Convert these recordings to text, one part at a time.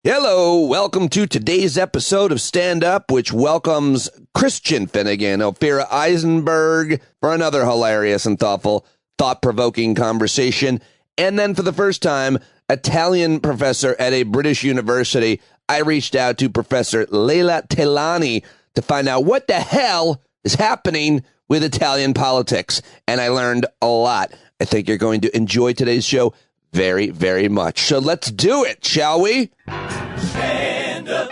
Hello, welcome to today's episode of Stand Up, which welcomes Christian Finnegan, Ophira Eisenberg, for another hilarious and thoughtful, thought-provoking conversation. And then for the first time, Italian professor at a British university. I reached out to Professor Leila Talani to find out what the hell is happening with Italian politics. And I learned a lot. I think you're going to enjoy today's show very, very much. So let's do it, shall we? Stand up.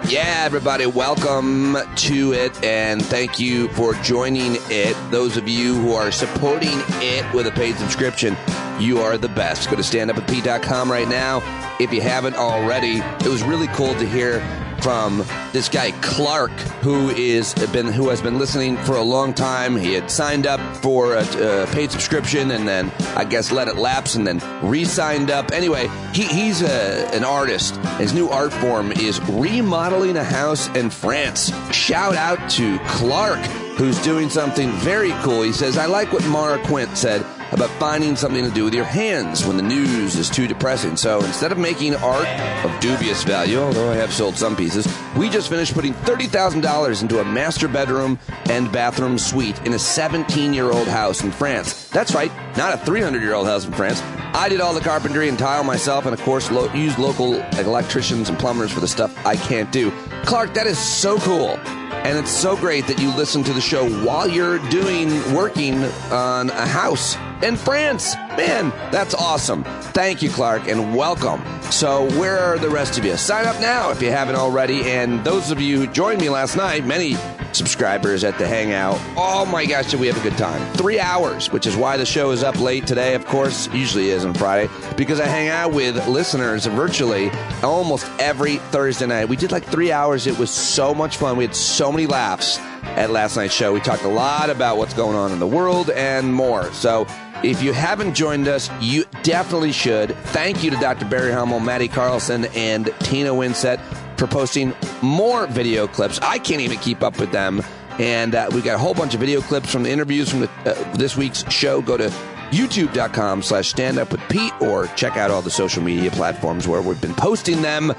Yeah, everybody, welcome to it, and thank you for joining it. Those of you who are supporting it with a paid subscription, you are the best. Go to standupwithpete.com right now. If you haven't already, it was really cool to hear from this guy Clark, who has been listening for a long time. He had signed up for a paid subscription and then I guess let it lapse and then re-signed up. Anyway, he's an artist. His new art form is remodeling a house in France. Shout out to Clark, who's doing something very cool. He says, I like what Mara Quint said about finding something to do with your hands when the news is too depressing. So instead of making art of dubious value, although I have sold some pieces, we just finished putting $30,000 into a master bedroom and bathroom suite in a 17-year-old house in France. That's right, not a 300-year-old house in France. I did all the carpentry and tile myself, and of course used local electricians and plumbers for the stuff I can't do. Clark, that is so cool. And it's so great that you listen to the show while you're working on a house in France. Man, that's awesome. Thank you, Clark, and welcome. So where are the rest of you? Sign up now if you haven't already. And those of you who joined me last night, many subscribers at the Hangout. Oh my gosh, did we have a good time. 3 hours, which is why the show is up late today, of course. Usually is on Friday, because I hang out with listeners virtually almost every Thursday night. We did like 3 hours. It was so much fun. We had so many laughs at last night's show. We talked a lot about what's going on in the world and more. So if you haven't joined us, you definitely should. Thank you to Dr. Barry Hummel, Maddie Carlson, and Tina Winsett for posting more video clips. I can't even keep up with them. And we've got a whole bunch of video clips from the interviews from this week's show. Go to youtube.com/standupwithpete or check out all the social media platforms where we've been posting them.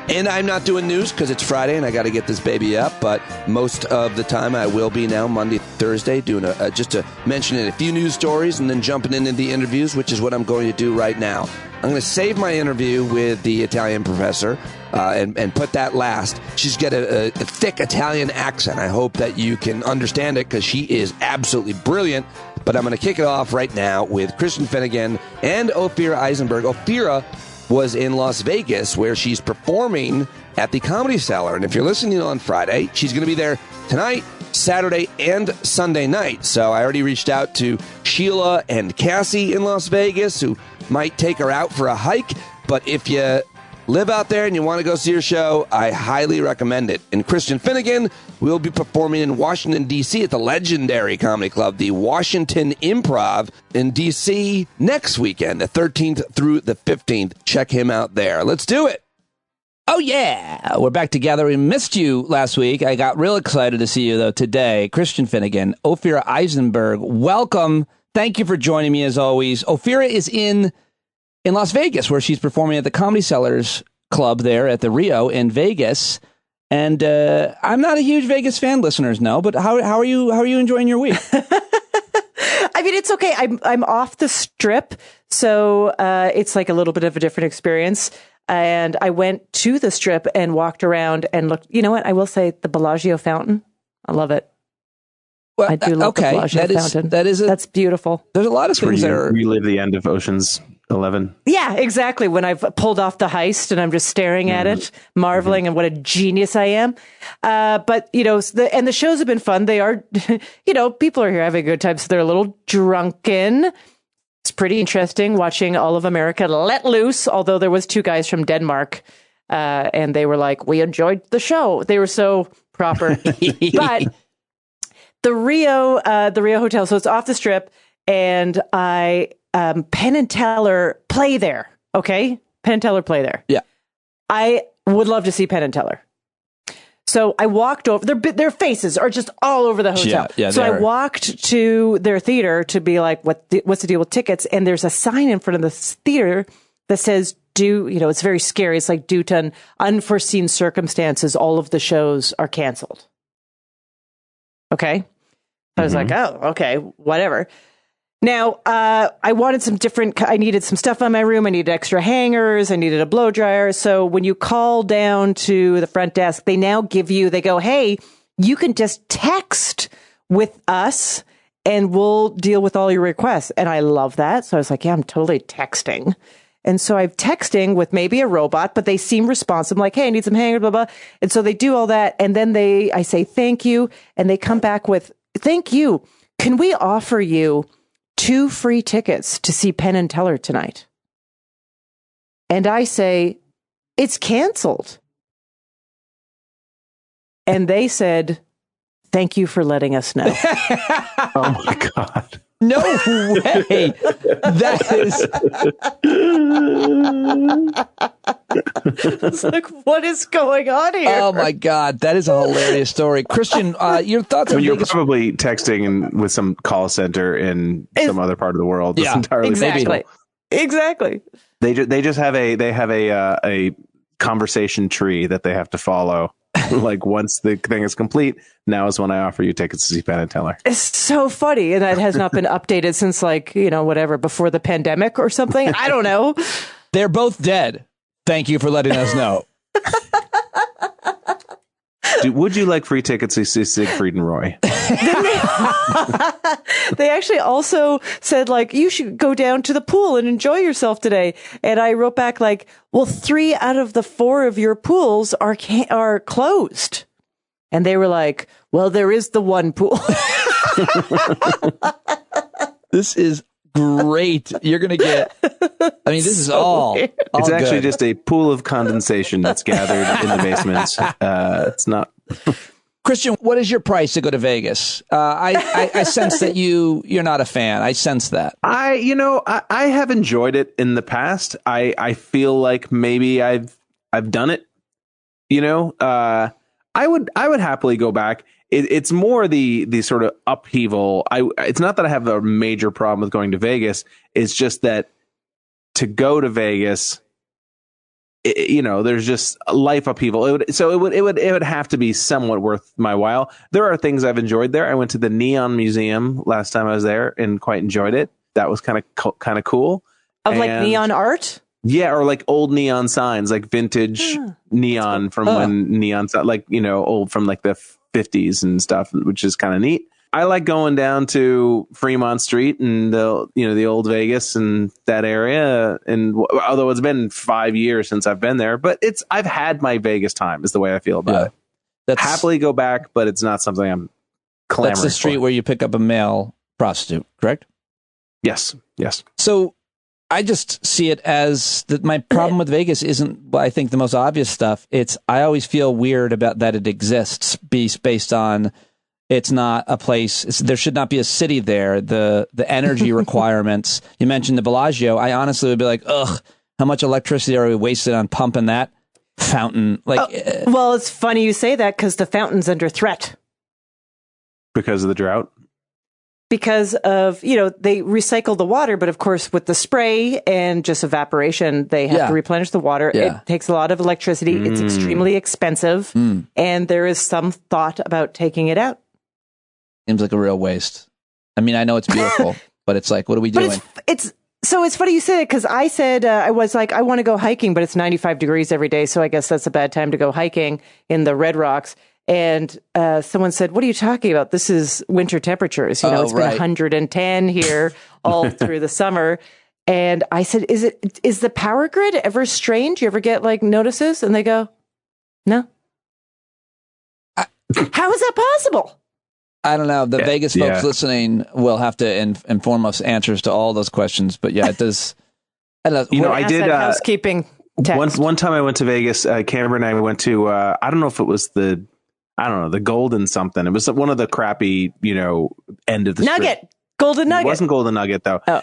And I'm not doing news because it's Friday and I got to get this baby up. But most of the time I will be now Monday, Thursday, doing just to mention a few news stories and then jumping into the interviews, which is what I'm going to do right now. I'm going to save my interview with the Italian professor and put that last. She's got a thick Italian accent. I hope that you can understand it because she is absolutely brilliant. But I'm going to kick it off right now with Christian Finnegan and Ophira Eisenberg. Ophira was in Las Vegas, where she's performing at the Comedy Cellar. And if you're listening on Friday, she's going to be there tonight, Saturday, and Sunday night. So I already reached out to Sheila and Cassie in Las Vegas, who might take her out for a hike. But if you live out there and you want to go see her show, I highly recommend it. And Christian Finnegan will be performing in Washington, D.C. at the legendary comedy club, the Washington Improv in D.C. next weekend, the 13th through the 15th. Check him out there. Let's do it. Oh, yeah. We're back together. We missed you last week. I got real excited to see you, though, today. Christian Finnegan, Ophira Eisenberg, welcome. Thank you for joining me, as always. Ophira is in Las Vegas, where she's performing at the Comedy Cellar's club there at the Rio in Vegas. And I'm not a huge Vegas fan, listeners know, but how are you enjoying your week? I mean, it's okay. I'm off the strip, so it's like a little bit of a different experience. And I went to the strip and walked around and looked. You know what? I will say the Bellagio fountain. I love it. Well, I do love the Bellagio fountain. That's beautiful. There's a lot of things there. Relive the end of Ocean's 11. Yeah, exactly. When I've pulled off the heist and I'm just staring at it, marveling and what a genius I am. But, you know, the shows have been fun. They are, you know, people are here having a good time. So they're a little drunken. It's pretty interesting watching all of America let loose. Although there was two guys from Denmark and they were like, we enjoyed the show. They were so proper. But the Rio Hotel. So it's off the strip and Penn and Teller play there. Okay. Penn and Teller play there. Yeah. I would love to see Penn and Teller. So I walked over, their faces are just all over the hotel. Yeah, so I walked to their theater to be like, what's the deal with tickets? And there's a sign in front of the theater that says, it's very scary. It's like, due to unforeseen circumstances, all of the shows are canceled. Okay. I was like, oh, okay, whatever. Now, I needed some stuff on my room. I needed extra hangers. I needed a blow dryer. So when you call down to the front desk, they go, hey, you can just text with us and we'll deal with all your requests. And I love that. So I was like, yeah, I'm totally texting. And so I'm texting with maybe a robot, but they seem responsive. I'm like, hey, I need some hangers, blah, blah. And so they do all that. And then I say, thank you. And they come back with, thank you. Can we offer you 2 free tickets to see Penn and Teller tonight? And I say, it's canceled. And they said, thank you for letting us know. Oh my God. No way. That is. It's like, what is going on here? Oh my God. That is a hilarious story. Christian, your thoughts on you're probably texting with some call center in some other part of the world. Yeah, entirely exactly. They just have a conversation tree that they have to follow. Like, once the thing is complete, now is when I offer you tickets to see Penn and Teller. It's so funny. And that has not been updated since, before the pandemic or something. I don't know. They're both dead. Thank you for letting us know. Would you like free tickets to see Siegfried and Roy? They actually also said, you should go down to the pool and enjoy yourself today. And I wrote back, 3 out of the 4 of your pools are closed. And they were like, well, there is the one pool. This is great. You're going to get, this is all it's actually good. Just a pool of condensation that's gathered in the basement. It's not. Christian, what is your price to go to Vegas? I sense that you're not a fan. I sense that. I have enjoyed it in the past. I feel like maybe I've done it. I would happily go back. It's more the sort of upheaval. It's not that I have a major problem with going to Vegas. It's just that to go to Vegas, there's just a life upheaval. It would have to be somewhat worth my while. There are things I've enjoyed there. I went to the Neon Museum last time I was there and quite enjoyed it. That was kind of cool. Neon art? Yeah, or old neon signs, vintage neon from when neon, old from the 50s and stuff, which is kind of neat. I like going down to Fremont Street and the old Vegas and that area. And although it's been 5 years since I've been there, but I've had my Vegas time is the way I feel about it. Happily go back, but it's not something I'm clamoring for. That's the street where you pick up a male prostitute, correct? Yes. So I just see it as that my problem with Vegas isn't, I think, the most obvious stuff. I always feel weird about that it exists based on it's not a place. There should not be a city there. The energy requirements. You mentioned the Bellagio. I honestly would be like, ugh, how much electricity are we wasted on pumping that fountain? Well, it's funny you say that because the fountain's under threat. Because of the drought? Because of, they recycle the water, but of course with the spray and just evaporation, they have to replenish the water. Yeah. It takes a lot of electricity. It's extremely expensive. And there is some thought about taking it out. Seems like a real waste. I know it's beautiful, but it's what are we doing? It's funny you say it because I said, I was like, I want to go hiking, but it's 95 degrees every day. So I guess that's a bad time to go hiking in the Red Rocks. And someone said, what are you talking about? This is winter temperatures. It's been 110 here all through the summer. And I said, is the power grid ever strained? You ever get notices? And they go, no. How is that possible? I don't know. The Vegas folks listening will have to inform us answers to all those questions. But yeah, it does. I don't know. I did housekeeping text. One time I went to Vegas. Cameron and I went to, I don't know if it was the Golden something. It was one of the crappy, end of the Nugget. Strip. Golden Nugget. It wasn't Golden Nugget, though. Oh.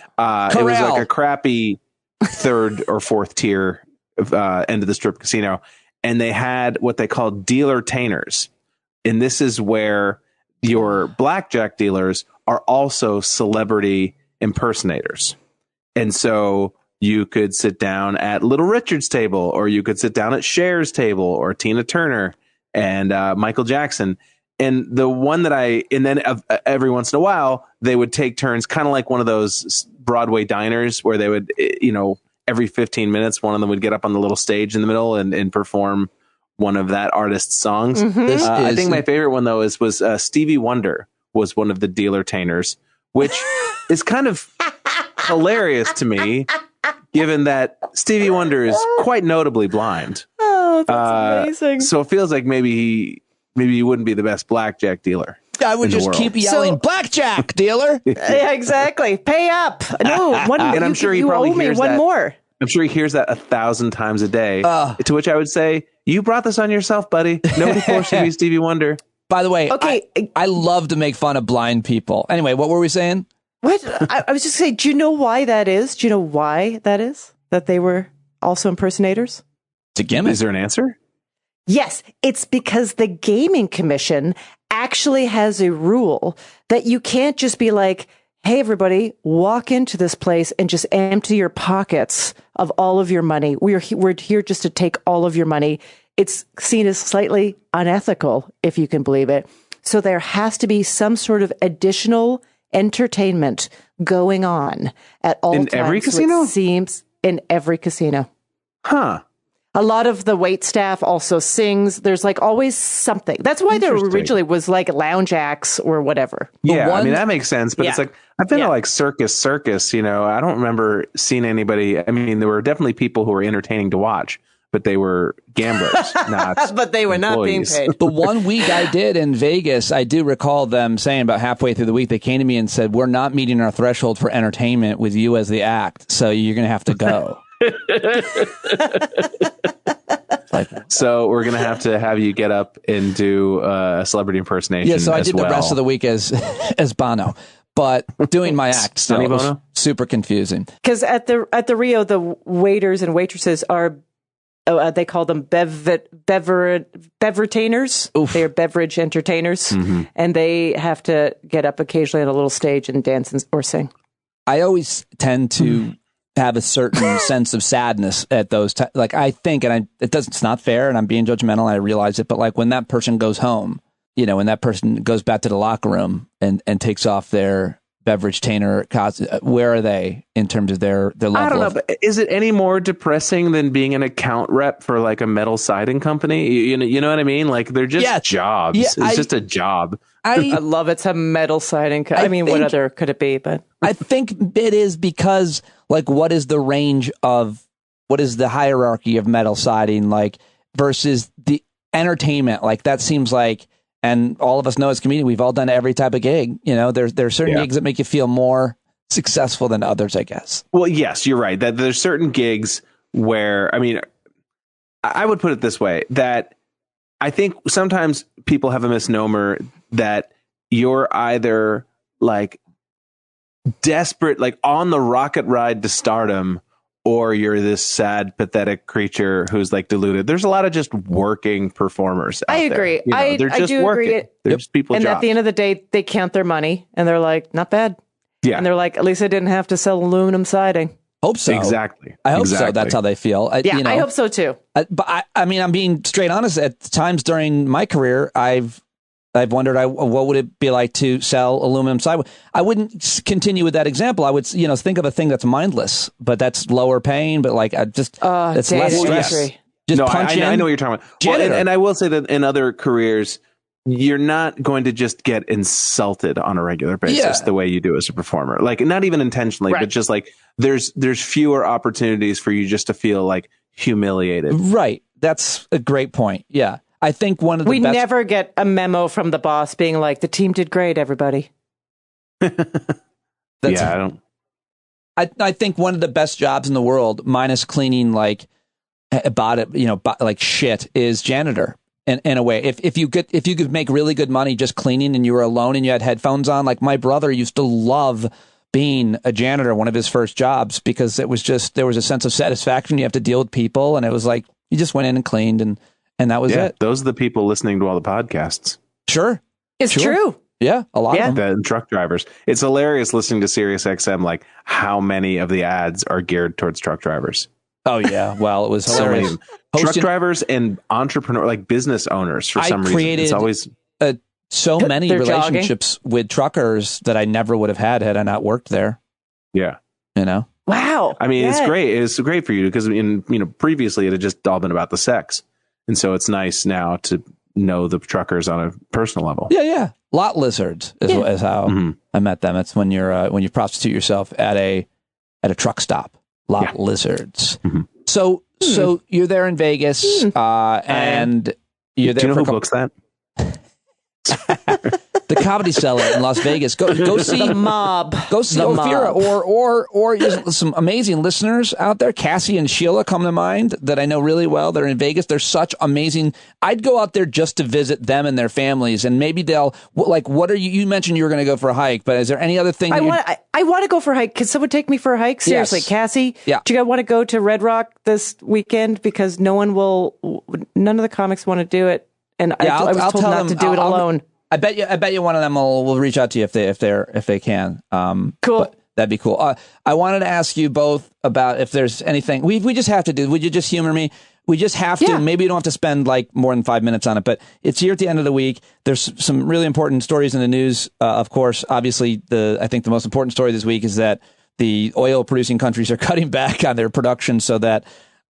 It was a crappy 3rd or 4th tier end of the Strip casino. And they had what they called dealer tainers. And this is where your blackjack dealers are also celebrity impersonators. And so You could sit down at Little Richard's table, or you could sit down at Cher's table, or Tina Turner and Michael Jackson. And the one that and then every once in a while, they would take turns, kind of like one of those Broadway diners where they would, every 15 minutes, one of them would get up on the little stage in the middle and perform one of that artist's songs. Mm-hmm. I think my favorite one, though, was Stevie Wonder was one of the dealer-tainers, which is kind of hilarious to me, given that Stevie Wonder is quite notably blind. Oh, that's amazing. So it feels like maybe he wouldn't be the best blackjack dealer. I would just keep yelling, "Blackjack dealer!" Yeah, exactly. Pay up. No, and I'm sure he probably owe me hears one that. more. I'm sure he hears that 1,000 times a day. To which I would say, "You brought this on yourself, buddy. Nobody forced you to be Stevie Wonder." By the way, okay, I love to make fun of blind people. Anyway, what were we saying? What? I was just saying, do you know why that is? Do you know why that is? That they were also impersonators? It's a gimmick. Is there an answer? Yes, it's because the Gaming Commission actually has a rule that you can't just be like, hey, everybody, walk into this place and just empty your pockets of all of your money. We're here just to take all of your money. It's seen as slightly unethical, if you can believe it. So there has to be some sort of additional entertainment going on at all times. In every casino? It seems in every casino. Huh. A lot of the wait staff also sings. There's like always something. That's why there originally was like lounge acts or whatever. Yeah, I mean, that makes sense. But it's like, I've been to like circus, I don't remember seeing anybody. I mean, there were definitely people who were entertaining to watch, but they were gamblers, not but they were employees. not being paid. The 1 week I did in Vegas, I do recall them saying about halfway through the week, they came to me and said, "We're not meeting our threshold for entertainment with you as the act, so you're going to have to go." So we're going to have you get up and do a celebrity impersonation. Yeah, so I did the rest of the week as Bono, but doing my act still was super confusing. Because at the Rio, the waiters and waitresses are, they call them bevertainers. They are beverage entertainers, and they have to get up occasionally on a little stage and dance or sing. I always tend to have a certain sense of sadness at those times. Like I think, and it's not fair, and I'm being judgmental, and I realize it, but like when that person goes home, when that person goes back to the locker room and takes off their beverage tainer costume, where are they in terms of their level? I don't know, but is it any more depressing than being an account rep for like a metal siding company? You know what I mean? Like they're just jobs. Yeah, it's just a job. I love it's a metal siding. I mean, what other could it be? But I think it is because, like, what is the hierarchy of metal siding, like, versus the entertainment? Like, that seems like, and all of us know as comedians, we've all done every type of gig. There are certain gigs that make you feel more successful than others, I guess. Well, yes, you're right. That there's certain gigs where, I mean, I would put it this way, that I think sometimes people have a misnomer that you're either like desperate, like on the rocket ride to stardom, or you're this sad, pathetic creature who's like deluded. There's a lot of just working performers out I agree. there. They're just do working. agree. They're just people and jobs. at the end of the day, they count their money and they're like, not bad. Yeah. And they're like, at least I didn't have to sell aluminum siding. Hope so. Exactly. I hope so. That's how they feel. I hope so too. But I mean, I'm being straight honest. At times during my career, I've wondered, what would it be like to sell aluminum siding? I wouldn't continue with that example. I would, think of a thing that's mindless, but that's lower paying, but like it's less stress. Just punch in. I know what you're talking about. Well, and I will say that in other careers, you're not going to just get insulted on a regular basis the way you do as a performer. Like, not even intentionally, but just like there's fewer opportunities for you just to feel like humiliated. Right. That's a great point. Yeah. I think one of the we never get a memo from the boss being like, the team did great, everybody. I think one of the best jobs in the world, minus cleaning like shit, is janitor. In a way, if you could make really good money just cleaning and you were alone and you had headphones on, like my brother used to love being a janitor, one of his first jobs, because it was just, there was a sense of satisfaction. You have to deal with people, and it was like you just went in and cleaned, and that was it. Those are the people listening to all the podcasts. Sure. It's true. Yeah, a lot of them. The truck drivers. It's hilarious listening to Sirius XM, like how many of the ads are geared towards truck drivers. Oh, yeah. Well, it was hilarious. So many truck drivers and entrepreneur, like business owners for some reason. It's always so many relationships with truckers that I never would have had I not worked there. Yeah. You know? Wow. I mean, it's great. It's great for you because previously it had just all been about the sex. And so it's nice now to know the truckers on a personal level. Yeah. Lot lizards is how I met them. It's when you prostitute yourself at a truck stop. Lot lizards. Mm-hmm. So you're there in Vegas, and you're there. Do you know who books that? The Comedy Cellar in Las Vegas. Go see the mob. Go see Ophira or some amazing listeners out there. Cassie and Sheila come to mind that I know really well. They're in Vegas. They're such amazing. I'd go out there just to visit them and their families, and maybe they'll what are you? You mentioned you were going to go for a hike, but is there any other thing? I want to go for a hike. Can someone take me for a hike? Seriously, yes. Cassie. Yeah. Do you want to go to Red Rock this weekend? Because none of the comics want to do it, and I was told not to do it alone. I bet you one of them will reach out to you if they can. Cool. That'd be cool. I wanted to ask you both about if there's anything we just have to do. Would you just humor me? We just have to. Maybe you don't have to spend like more than 5 minutes on it, but it's here at the end of the week. There's some really important stories in the news. Of course, obviously, I think the most important story this week is that the oil producing countries are cutting back on their production so that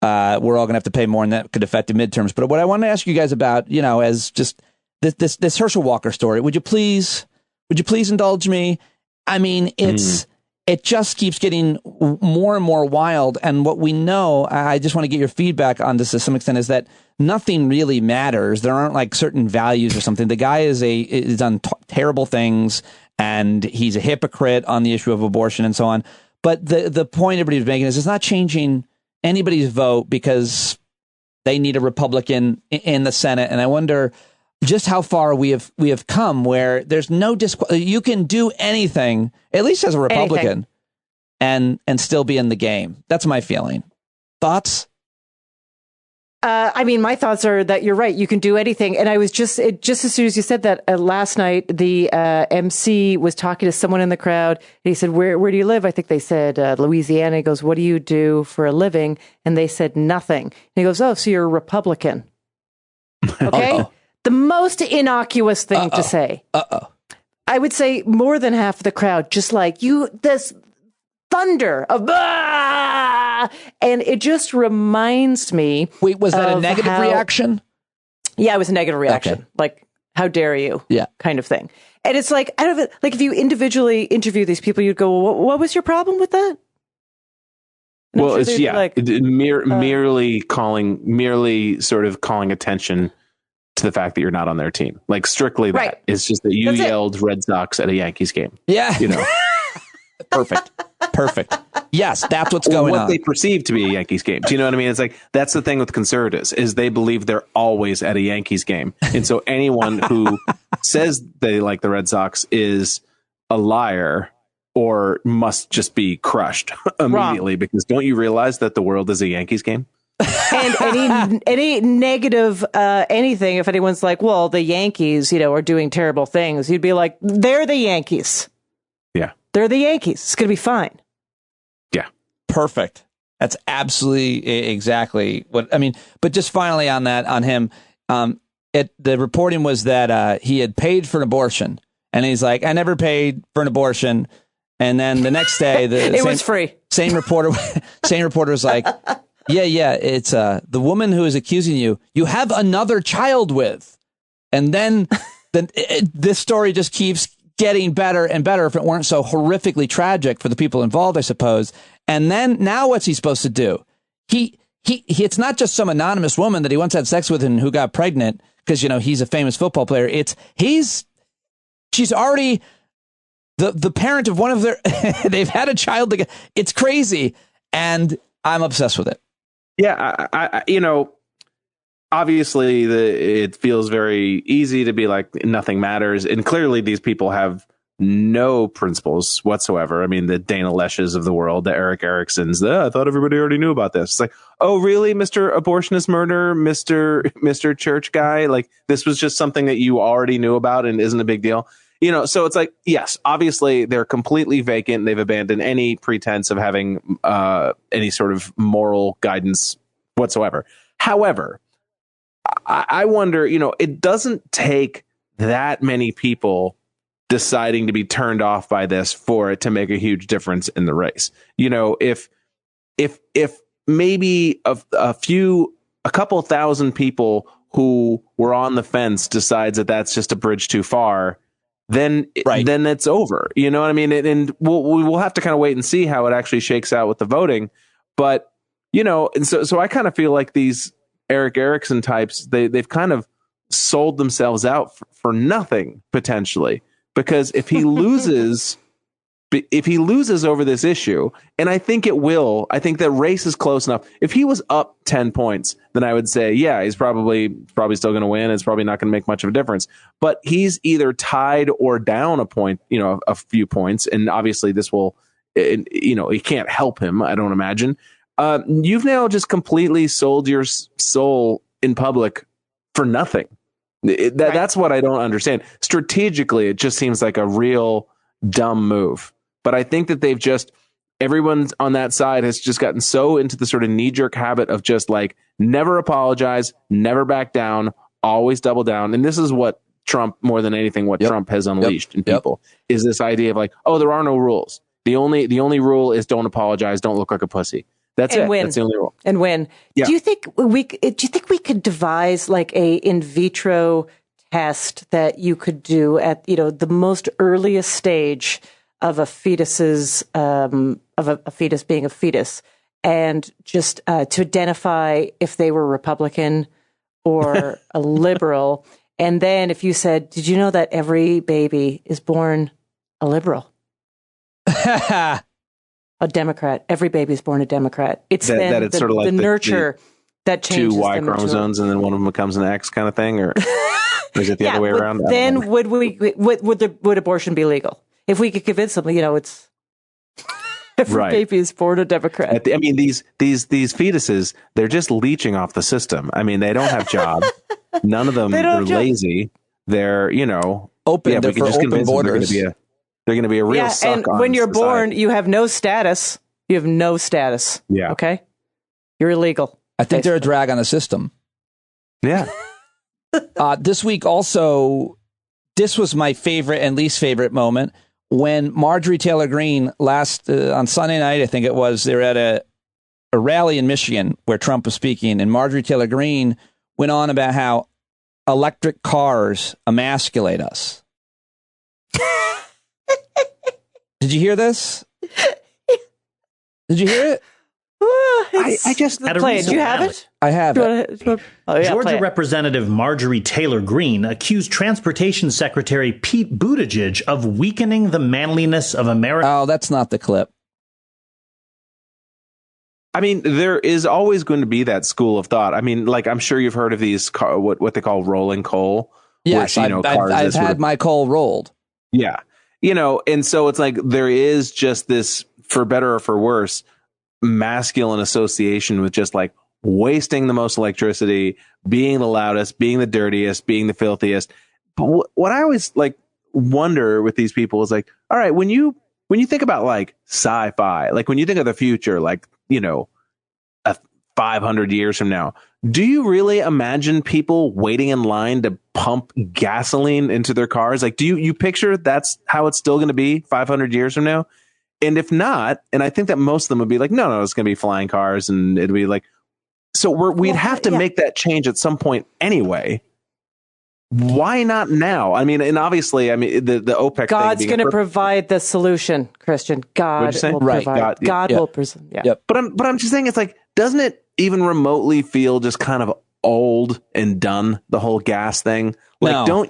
we're all going to have to pay more, and that could affect the midterms. But what I want to ask you guys about, as just this Herschel Walker story, would you please indulge me? I mean, it just keeps getting more and more wild. And what we know, I just want to get your feedback on this to some extent, is that nothing really matters. There aren't like certain values or something. The guy is done terrible things, and he's a hypocrite on the issue of abortion and so on. But the point everybody's making is it's not changing anybody's vote because they need a Republican in the Senate. And I wonder just how far we have come, where there's no you can do anything, at least as a Republican, and still be in the game. That's my feeling. Thoughts? I mean, my thoughts are that you're right. You can do anything. And I was just as soon as you said that last night, the MC was talking to someone in the crowd, and he said, "Where do you live?" I think they said Louisiana. He goes, "What do you do for a living?" And they said nothing. And he goes, "Oh, so you're a Republican?" Okay. Uh-oh. The most innocuous thing to say. I would say more than half of the crowd, just like this thunder of, and it just reminds me. Wait, was that a negative reaction? Yeah, it was a negative reaction. Okay. Like, how dare you? Yeah. Kind of thing. And it's like, if you individually interview these people, you'd go, well, what was your problem with that? And well, it's merely sort of calling attention to the fact that you're not on their team. Like strictly that. Right. It's just that you yelled Red Sox at a Yankees game. Yeah. Perfect. Yes, that's what's going on. What they perceive to be a Yankees game. Do you know what I mean? It's like, that's the thing with conservatives, is they believe they're always at a Yankees game. And so anyone who says they like the Red Sox is a liar or must just be crushed immediately. Wrong. Because don't you realize that the world is a Yankees game? And any negative anything, if anyone's like, well, the Yankees, are doing terrible things, you'd be like, they're the Yankees. Yeah. They're the Yankees. It's going to be fine. Yeah. Perfect. That's absolutely exactly what I mean. But just finally on him, the reporting was that he had paid for an abortion, and he's like, I never paid for an abortion. And then the next day, was free. Same reporter was like, Yeah, it's the woman who is accusing you have another child with. And then this story just keeps getting better and better, if it weren't so horrifically tragic for the people involved, I suppose. And then now what's he supposed to do? He it's not just some anonymous woman that he once had sex with and who got pregnant because, he's a famous football player. She's already the parent of one of their, they've had a child together. It's crazy. And I'm obsessed with it. Yeah, I obviously it feels very easy to be like nothing matters, and clearly these people have no principles whatsoever. I mean, the Dana Leshes of the world, the Eric Ericksons. I thought everybody already knew about this. It's like, oh, really, Mr. Abortionist Murder, Mr. Church guy? Like, this was just something that you already knew about and isn't a big deal. So it's like, yes, obviously they're completely vacant. They've abandoned any pretense of having any sort of moral guidance whatsoever. However, I wonder, it doesn't take that many people deciding to be turned off by this for it to make a huge difference in the race. If maybe a couple thousand people who were on the fence decides that that's just a bridge too far, then it's over. You know what I mean? And we'll have to kind of wait and see how it actually shakes out with the voting. But, and so I kind of feel like these Eric Erickson types, they've kind of sold themselves out for nothing potentially, because if he loses over this issue, and I think it will, I think the race is close enough. If he was up 10 points, then I would say, yeah, he's probably still going to win. It's probably not going to make much of a difference, but he's either tied or down a point, a few points. And obviously this will, it can't help him, I don't imagine. You've now just completely sold your soul in public for nothing. That's what I don't understand. Strategically, it just seems like a real dumb move. But I think that everyone on that side has just gotten so into the sort of knee-jerk habit of just like never apologize, never back down, always double down. And this is what Trump, more than anything, Trump has unleashed in people is this idea of like, oh, there are no rules. The only rule is don't apologize, don't look like a pussy. That's it. That's the only rule. And win. Yeah. Do you think we could devise like a in vitro test that you could do at the most earliest stage of a fetus's of a fetus being a fetus, and just to identify if they were Republican or a liberal, and then if you said, "Did you know that every baby is born a liberal?" A Democrat. Every baby is born a Democrat. It's sort of like the nurture that changes 2 Y chromosomes, and then one of them becomes an X kind of thing, or is it the other way around? Then would abortion be legal if we could convince them? It's every baby is born a Democrat. These fetuses, they're just leeching off the system. I mean, they don't have jobs. None of them are lazy. They're open. They're for open borders. They're going to be a real suck and on when you're society. born, you have no status. You have no status. Yeah. Okay? You're illegal. I think they're a drag on the system. Yeah. This week also, this was my favorite and least favorite moment when Marjorie Taylor Greene on Sunday night, I think it was, they were at a rally in Michigan where Trump was speaking, and Marjorie Taylor Greene went on about how electric cars emasculate us. Did you hear this? Did you hear it? I just play it. Do you have it? I have it. Georgia Representative Marjorie Taylor Greene accused Transportation Secretary Pete Buttigieg of weakening the manliness of America. Oh, that's not the clip. There is always going to be that school of thought. I'm sure you've heard of these what they call rolling coal. Yes, I've had my coal rolled. Yeah. And so it's like there is just this, for better or for worse, masculine association with just like wasting the most electricity, being the loudest, being the dirtiest, being the filthiest. But what I always like wonder with these people is like, all right, when you think about like sci-fi, like when you think of the future, like, 500 years from now, do you really imagine people waiting in line to pump gasoline into their cars? Like, do you picture that's how it's still going to be 500 years from now? And if not, and I think that most of them would be like, no, it's going to be flying cars, and it'd be like, so we'd have to make that change at some point anyway. Why not now? And obviously, the OPEC God's going to provide the solution, Christian. God will provide. God will present. Yeah. Yep. But I'm just saying, it's like, doesn't it even remotely feel just kind of old and done, the whole gas thing? Like, no,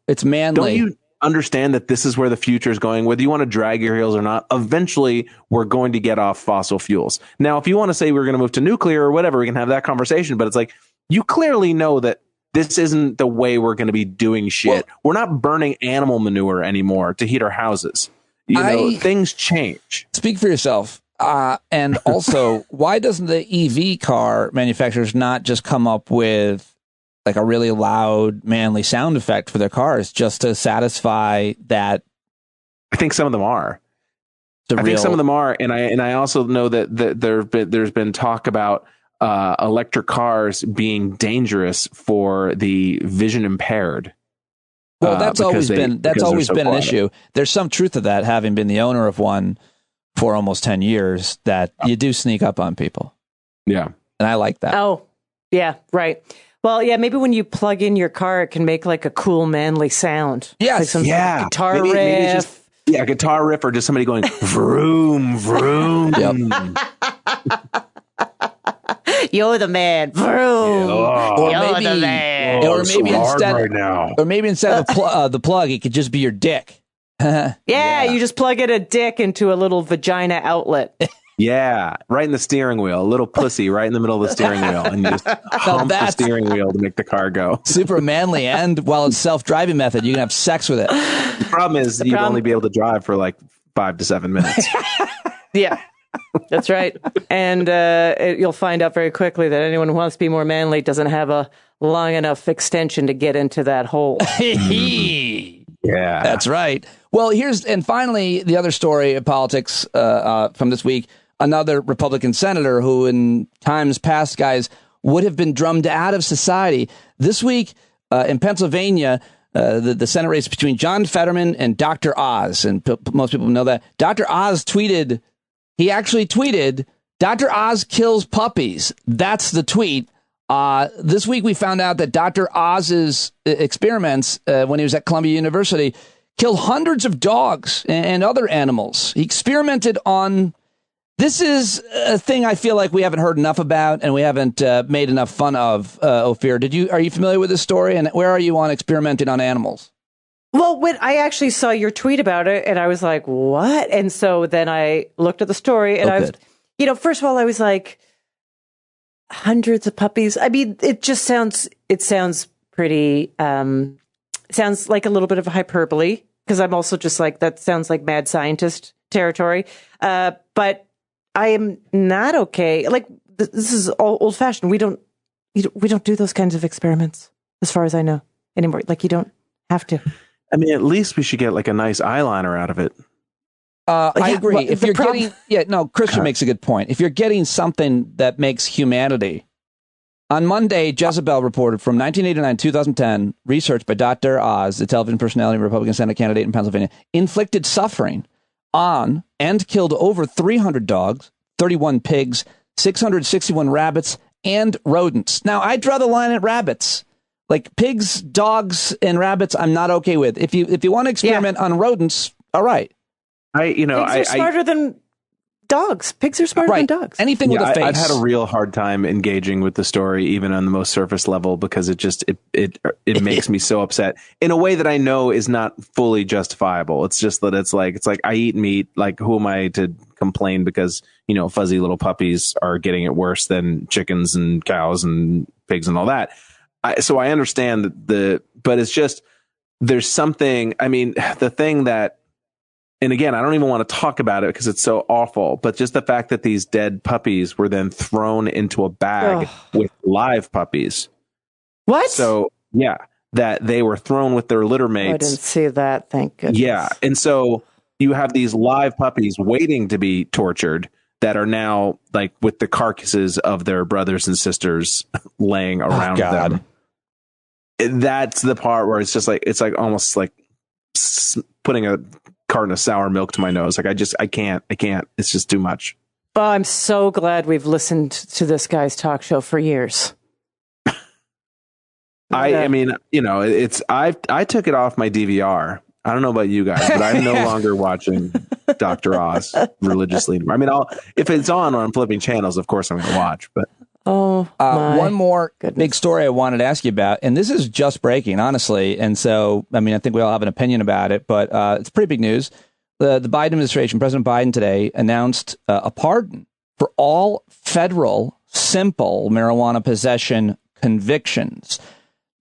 it's manly. Don't you understand that this is where the future is going? Whether you want to drag your heels or not, eventually we're going to get off fossil fuels. Now, if you want to say we're going to move to nuclear or whatever, we can have that conversation. But it's like, you clearly know that this isn't the way we're going to be doing shit. We're not burning animal manure anymore to heat our houses. Things change. Speak for yourself. And also, why doesn't the EV car manufacturers not just come up with like a really loud, manly sound effect for their cars just to satisfy that. I think some of them are. I think some of them are, and I also know that there's been talk about electric cars being dangerous for the vision impaired. Well, that's always been an issue. There's some truth to that, having been the owner of one for almost 10 years, that you do sneak up on people. Yeah, and I like that. Oh, yeah, right. Well, yeah, maybe when you plug in your car, it can make like a cool, manly sound. Yes. Like some guitar riff. Maybe just, guitar riff, or just somebody going vroom, vroom. You're the man. Vroom. You're the man. Or maybe instead, right now. Or maybe instead of the plug, it could just be your dick. Yeah, you just plug in a dick into a little vagina outlet. Yeah, right in the steering wheel, a little pussy right in the middle of the steering wheel, and you just hump the steering wheel to make the car go. Super manly, and while it's self-driving method, you can have sex with it. The problem is you'd only be able to drive for like 5 to 7 minutes. Yeah, that's right. And you'll find out very quickly that anyone who wants to be more manly doesn't have a long enough extension to get into that hole. Yeah, that's right. Well, finally, the other story of politics from this week. Another Republican senator who in times past, guys, would have been drummed out of society. This week in Pennsylvania, the Senate race between John Fetterman and Dr. Oz. And most people know that. Dr. Oz tweeted, Dr. Oz kills puppies. That's the tweet. This week we found out that Dr. Oz's experiments when he was at Columbia University killed hundreds of dogs and other animals. He experimented on... This is a thing I feel like we haven't heard enough about, and we haven't made enough fun of. Ophira, are you familiar with this story? And where are you on experimenting on animals? Well, when I actually saw your tweet about it, and I was like, "What?" And so then I looked at the story, and I was, first of all, I was like, hundreds of puppies. I mean, it sounds pretty. Sounds like a little bit of a hyperbole, because I'm also just like, that sounds like mad scientist territory. But I am not okay. Like, this is all old fashioned. We don't do those kinds of experiments, as far as I know, anymore. Like, you don't have to. I mean, at least we should get like a nice eyeliner out of it. I agree. Well, if you're Christian makes a good point. If you're getting something that makes humanity. On Monday, Jezebel reported from 1989 to 2010, research by Dr. Oz, the television personality and Republican Senate candidate in Pennsylvania, inflicted suffering on and killed over 300 dogs, 31 pigs, 661 rabbits, and rodents. Now, I draw the line at rabbits. Like pigs, dogs, and rabbits, I'm not okay with. If you want to experiment on rodents, all right. Pigs are smarter than dogs. Pigs are smarter than dogs. Anything with a face. I've had a real hard time engaging with the story, even on the most surface level, because it makes me so upset in a way that I know is not fully justifiable. It's just that it's like I eat meat. Like, who am I to complain because fuzzy little puppies are getting it worse than chickens and cows and pigs and all that. So I understand but it's just, there's something. I mean, the thing that. And again, I don't even want to talk about it because it's so awful, but just the fact that these dead puppies were then thrown into a bag with live puppies. What? So, yeah, that they were thrown with their litter mates. I didn't see that. Thank goodness. Yeah. And so you have these live puppies waiting to be tortured that are now like with the carcasses of their brothers and sisters laying around them. That's the part where it's like almost like putting a carton of sour milk to my nose. Like, I can't. It's just too much. Oh, I'm so glad we've listened to this guy's talk show for years. I mean, I took it off my DVR. I don't know about you guys, but I'm no longer watching Dr. Oz religiously. I mean, if it's on or I'm flipping channels, of course I'm going to watch, but. One more big story I wanted to ask you about, and this is just breaking, honestly. And so, I mean, I think we all have an opinion about it, but it's pretty big news. The Biden administration, President Biden today announced a pardon for all federal simple marijuana possession convictions.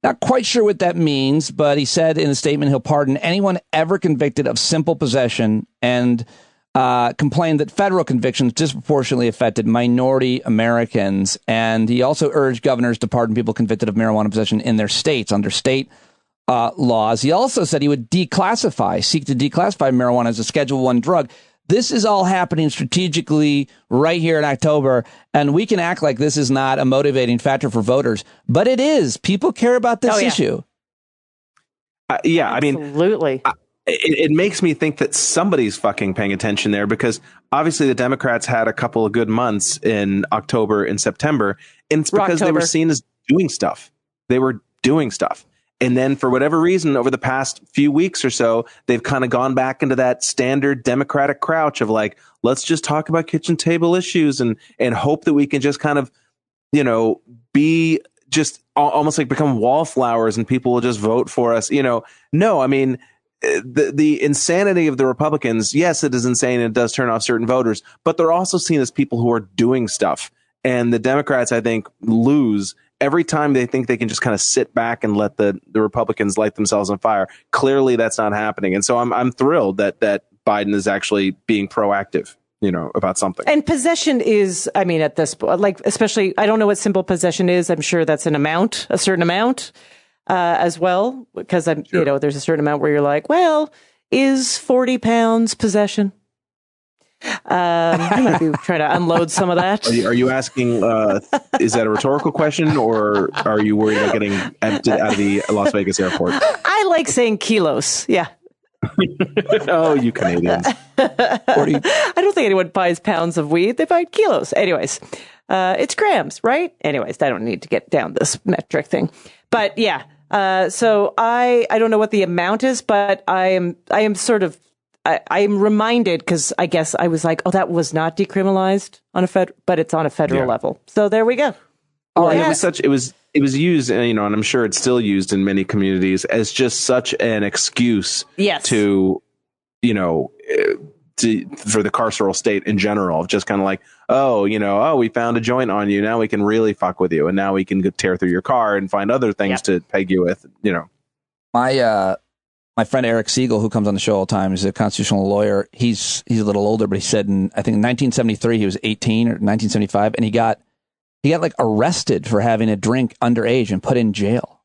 Not quite sure what that means, but he said in a statement he'll pardon anyone ever convicted of simple possession and complained that federal convictions disproportionately affected minority Americans. And he also urged governors to pardon people convicted of marijuana possession in their states under state laws. He also said he would seek to declassify marijuana as a Schedule I drug. This is all happening strategically right here in October, and we can act like this is not a motivating factor for voters, but it is. People care about this issue. Yeah, I mean, absolutely. It makes me think that somebody's fucking paying attention there, because obviously the Democrats had a couple of good months in October and September, and it's because they were seen as doing stuff. They were doing stuff. And then for whatever reason, over the past few weeks or so, they've kind of gone back into that standard Democratic crouch of like, let's just talk about kitchen table issues and hope that we can just kind of, be just almost like become wallflowers and people will just vote for us. No, I mean, the insanity of the Republicans, yes, it is insane and it does turn off certain voters, but they're also seen as people who are doing stuff. And the Democrats, I think, lose every time they think they can just kind of sit back and let the Republicans light themselves on fire. Clearly, that's not happening. And so I'm thrilled that Biden is actually being proactive, about something. And possession is, I mean, at this point, like, especially, I don't know what simple possession is. I'm sure that's a certain amount as well, because there's a certain amount where you're like, well, is 40 pounds possession? I might be trying to unload some of that. Are you asking, is that a rhetorical question, or are you worried about getting emptied out of the Las Vegas airport? I like saying kilos. Yeah. Oh, you Canadians. 40. I don't think anyone buys pounds of weed. They buy kilos. Anyways, it's grams, right? Anyways, I don't need to get down this metric thing. But yeah, so I don't know what the amount is, but I am sort of, I'm reminded, because I guess I was like, oh, that was not decriminalized on but it's on a federal level. So there we go. Oh, and it was used, and I'm sure it's still used in many communities as just such an excuse to, for the carceral state in general, just kind of like, we found a joint on you. Now we can really fuck with you. And now we can tear through your car and find other things to peg you with, My friend Eric Siegel, who comes on the show all the time, is a constitutional lawyer. He's a little older, but he said in 1973 he was 18, or 1975, and he got like arrested for having a drink underage and put in jail.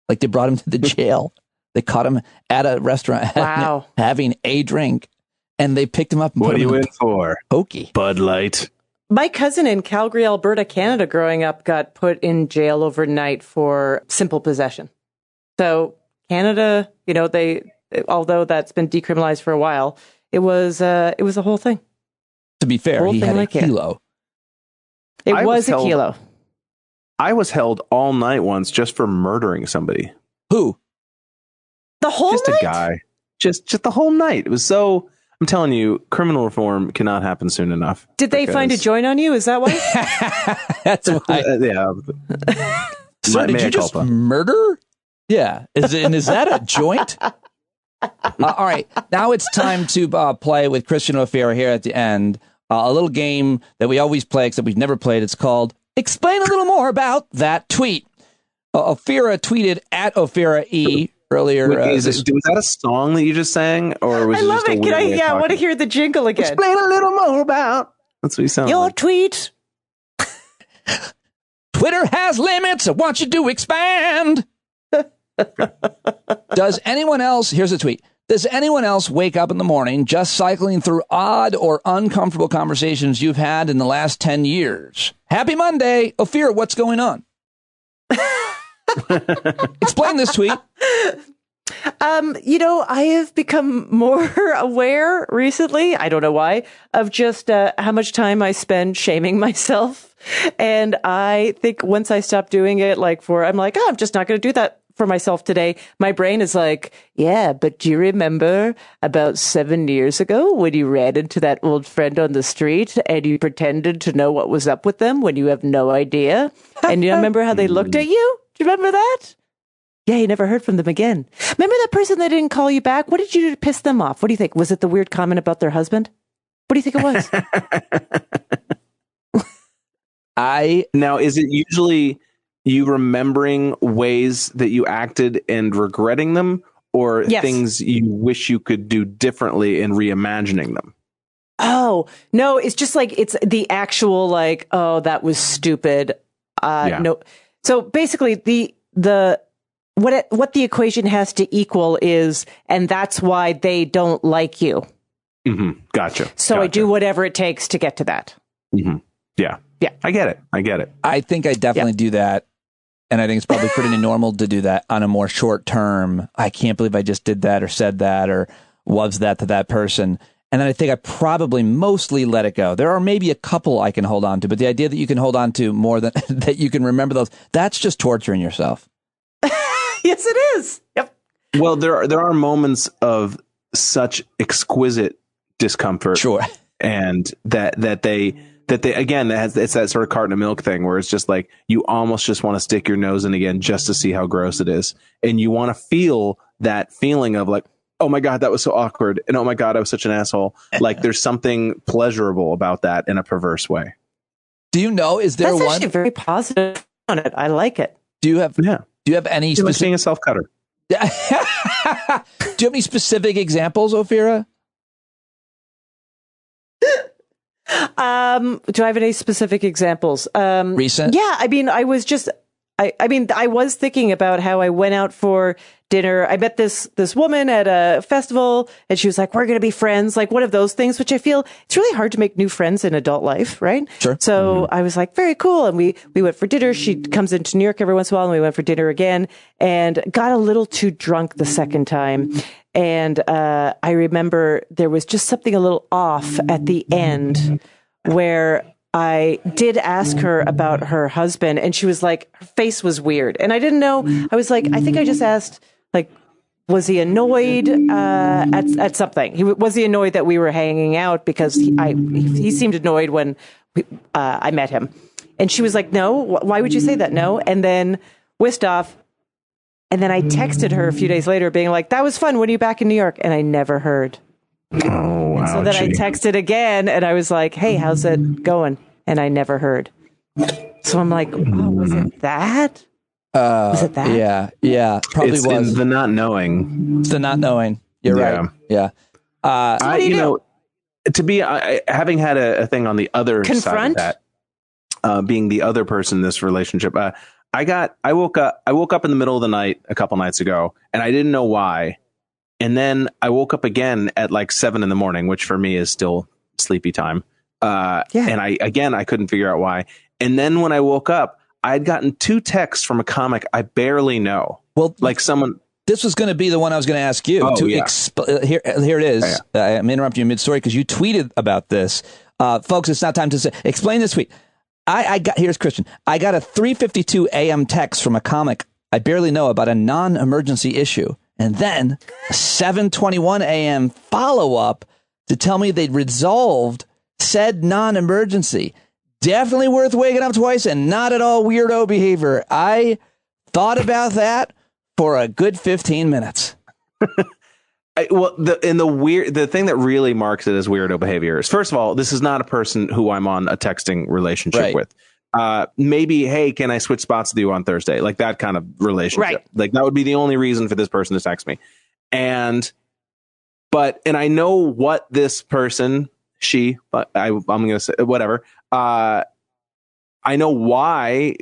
Like they brought him to the jail. They caught him at a restaurant having a drink, and they picked him up and put him in for pokey Bud Light. My cousin in Calgary, Alberta, Canada, growing up, got put in jail overnight for simple possession. So Canada, although that's been decriminalized for a while, it was a whole thing. To be fair, he had a kilo. It was a kilo. I was held all night once just for murdering somebody. Who? The whole night? Just a guy. Just the whole night. It was so... I'm telling you, criminal reform cannot happen soon enough. Did they find a joint on you? Is that why? That's why. Yeah. Sir, did you just murder? Yeah. Is that a joint? All right. Now it's time to play with Christian Ophira here at the end. A little game that we always play, except we've never played. It's called Explain a Little More About That Tweet. Ophira tweeted at Ophira E earlier. Was that a song that you just sang, or was I love it? I want to hear the jingle again. Explain a little more about. That's what you sound. Your like. tweet. Twitter has limits. I want you to expand. Does anyone else? Here's a tweet. Does anyone else wake up in the morning just cycling through odd or uncomfortable conversations you've had in the last 10 years? Happy Monday. Ophira, what's going on? Explain this tweet. I have become more aware recently, I don't know why, of just how much time I spend shaming myself. And I think once I stop doing it, I'm like, I'm just not going to do that for myself today. My brain is like, yeah, but do you remember about 7 years ago when you ran into that old friend on the street and you pretended to know what was up with them when you have no idea? And you remember how they looked at you? Do you remember that? Yeah, you never heard from them again. Remember that person that didn't call you back? What did you do to piss them off? What do you think? Was it the weird comment about their husband? What do you think it was? Now, is it usually you remembering ways that you acted and regretting them, or Yes. things you wish you could do differently in reimagining them? Oh, no, it's just like it's the actual like, oh, that was stupid. No. So basically what the equation has to equal is, and that's why they don't like you. Mm-hmm. Gotcha. So I do whatever it takes to get to that. Mm-hmm. Yeah. Yeah. I get it. I think I definitely do that. And I think it's probably pretty normal to do that on a more short term. I can't believe I just did that or said that or was that to that person. And then I think I probably mostly let it go. There are maybe a couple I can hold on to, but the idea that you can hold on to more than that you can remember those, that's just torturing yourself. Yes, it is. Yep. Well, there are moments of such exquisite discomfort. Sure. And that they again, it's that sort of carton of milk thing where it's just like you almost just want to stick your nose in again just to see how gross it is. And you want to feel that feeling of like, oh my God, that was so awkward. And oh my God, I was such an asshole. Like there's something pleasurable about that in a perverse way. Do you know, is there That's one? actually very positive on it. I like it. Do you have any It's like seeing a self-cutter. Do you have any specific examples, Ophira? Do I have any specific examples? Recent? Yeah, I mean, I was thinking about how I went out for dinner. I met this woman at a festival and she was like, we're going to be friends. Like one of those things, which I feel it's really hard to make new friends in adult life. Right. Sure. So I was like, very cool. And we went for dinner. She comes into New York every once in a while and we went for dinner again and got a little too drunk the second time. And, I remember there was just something a little off at the end where I did ask her about her husband and she was like, her face was weird. And I didn't know. I was like, I think I just asked, like, was he annoyed at something? Was he annoyed that we were hanging out? Because he seemed annoyed when I met him. And she was like, no, why would you say that? No. And then whisked off. And then I texted her a few days later being like, that was fun. When are you back in New York? And I never heard. Oh, and so then I texted again and I was like, hey, how's it going? And I never heard. So I'm like, oh, was it that? Was it that? Yeah. Probably it's was. the not knowing. It's the not knowing. You're right. Yeah. What do you do? To be having had a thing on the other side of that, being the other person in this relationship, I woke up in the middle of the night a couple nights ago, and I didn't know why. And then I woke up again at like 7 a.m, which for me is still sleepy time. And I couldn't figure out why. And then when I woke up, I'd gotten 2 texts from a comic I barely know. Well, like someone. This was going to be the one I was going to ask you. Here it is. Yeah. I'm interrupting you mid-story because you tweeted about this. Folks, it's not time to say. Explain this tweet. Here's Christian. I got a 3:52 a.m. text from a comic I barely know about a non-emergency issue. And then a 7:21 a.m. follow-up to tell me they'd resolved said non-emergency. Definitely worth waking up twice and not at all weirdo behavior. I thought about that for a good 15 minutes. The thing that really marks it as weirdo behavior is, first of all, this is not a person who I'm on a texting relationship with. Maybe, hey, can I switch spots with you on Thursday? Like that kind of relationship. Right. Like that would be the only reason for this person to text me. And I know what this person, I'm going to say whatever. I know why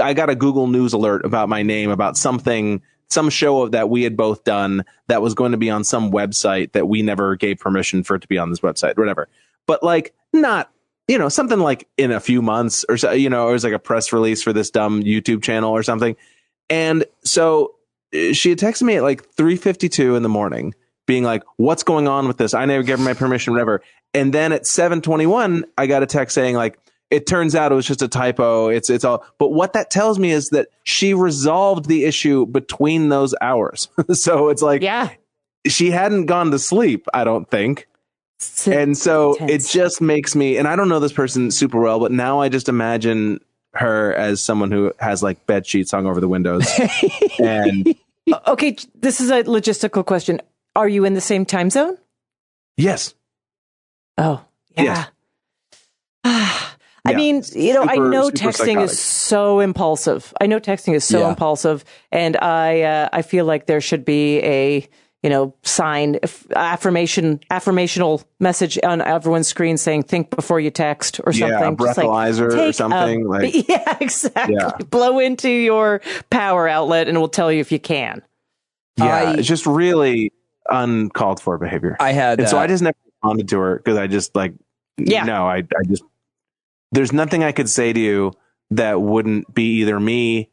I got a Google News alert about my name, about some show that we had both done that was going to be on some website that we never gave permission for it to be on this website, whatever. But like not, something like in a few months or so, it was like a press release for this dumb YouTube channel or something. And so she had texted me at like 3:52 in the morning being like, what's going on with this? I never gave her my permission, whatever. And then at 7:21, I got a text saying like, it turns out it was just a typo. It's all. But what that tells me is that she resolved the issue between those hours. So it's like, she hadn't gone to sleep, I don't think. And so it just makes me, and I don't know this person super well, but now I just imagine her as someone who has like bed sheets hung over the windows. And okay, this is a logistical question. Are you in the same time zone? Yes. Oh, yeah. Yes. I mean, I know super texting psychotic. is so impulsive. Impulsive, and I feel like there should be a sign, affirmational message on everyone's screen saying "think before you text" or something. Yeah, a breathalyzer or something. Yeah, exactly. Yeah. Blow into your power outlet, and it will tell you if you can. Yeah, it's just really uncalled for behavior. So I just never responded to her because I just no, I just, there's nothing I could say to you that wouldn't be either me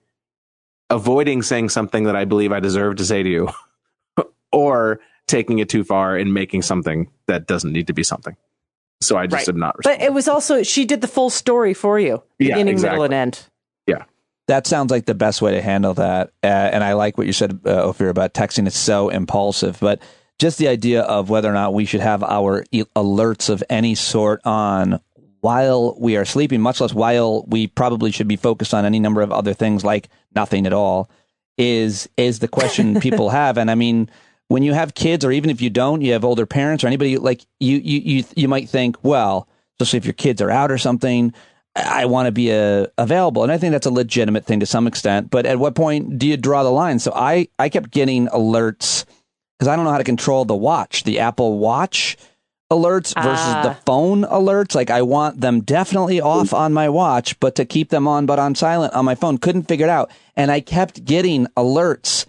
avoiding saying something that I believe I deserve to say to you, or taking it too far and making something that doesn't need to be something. So I just did not respond. But it was also, she did the full story for you, beginning, middle, and end. Yeah. That sounds like the best way to handle that. And I like what you said, Ophira, about texting. It's so impulsive. But just the idea of whether or not we should have our alerts of any sort on while we are sleeping, much less while we probably should be focused on any number of other things like nothing at all, is the question people have. And I mean, when you have kids, or even if you don't, you have older parents or anybody, like you might think, well, especially if your kids are out or something, I want to be available. And I think that's a legitimate thing to some extent. But at what point do you draw the line? So I kept getting alerts because I don't know how to control the Apple Watch alerts versus the phone alerts. Like, I want them definitely off on my watch, but to keep them on, but on silent on my phone. Couldn't figure it out. And I kept getting alerts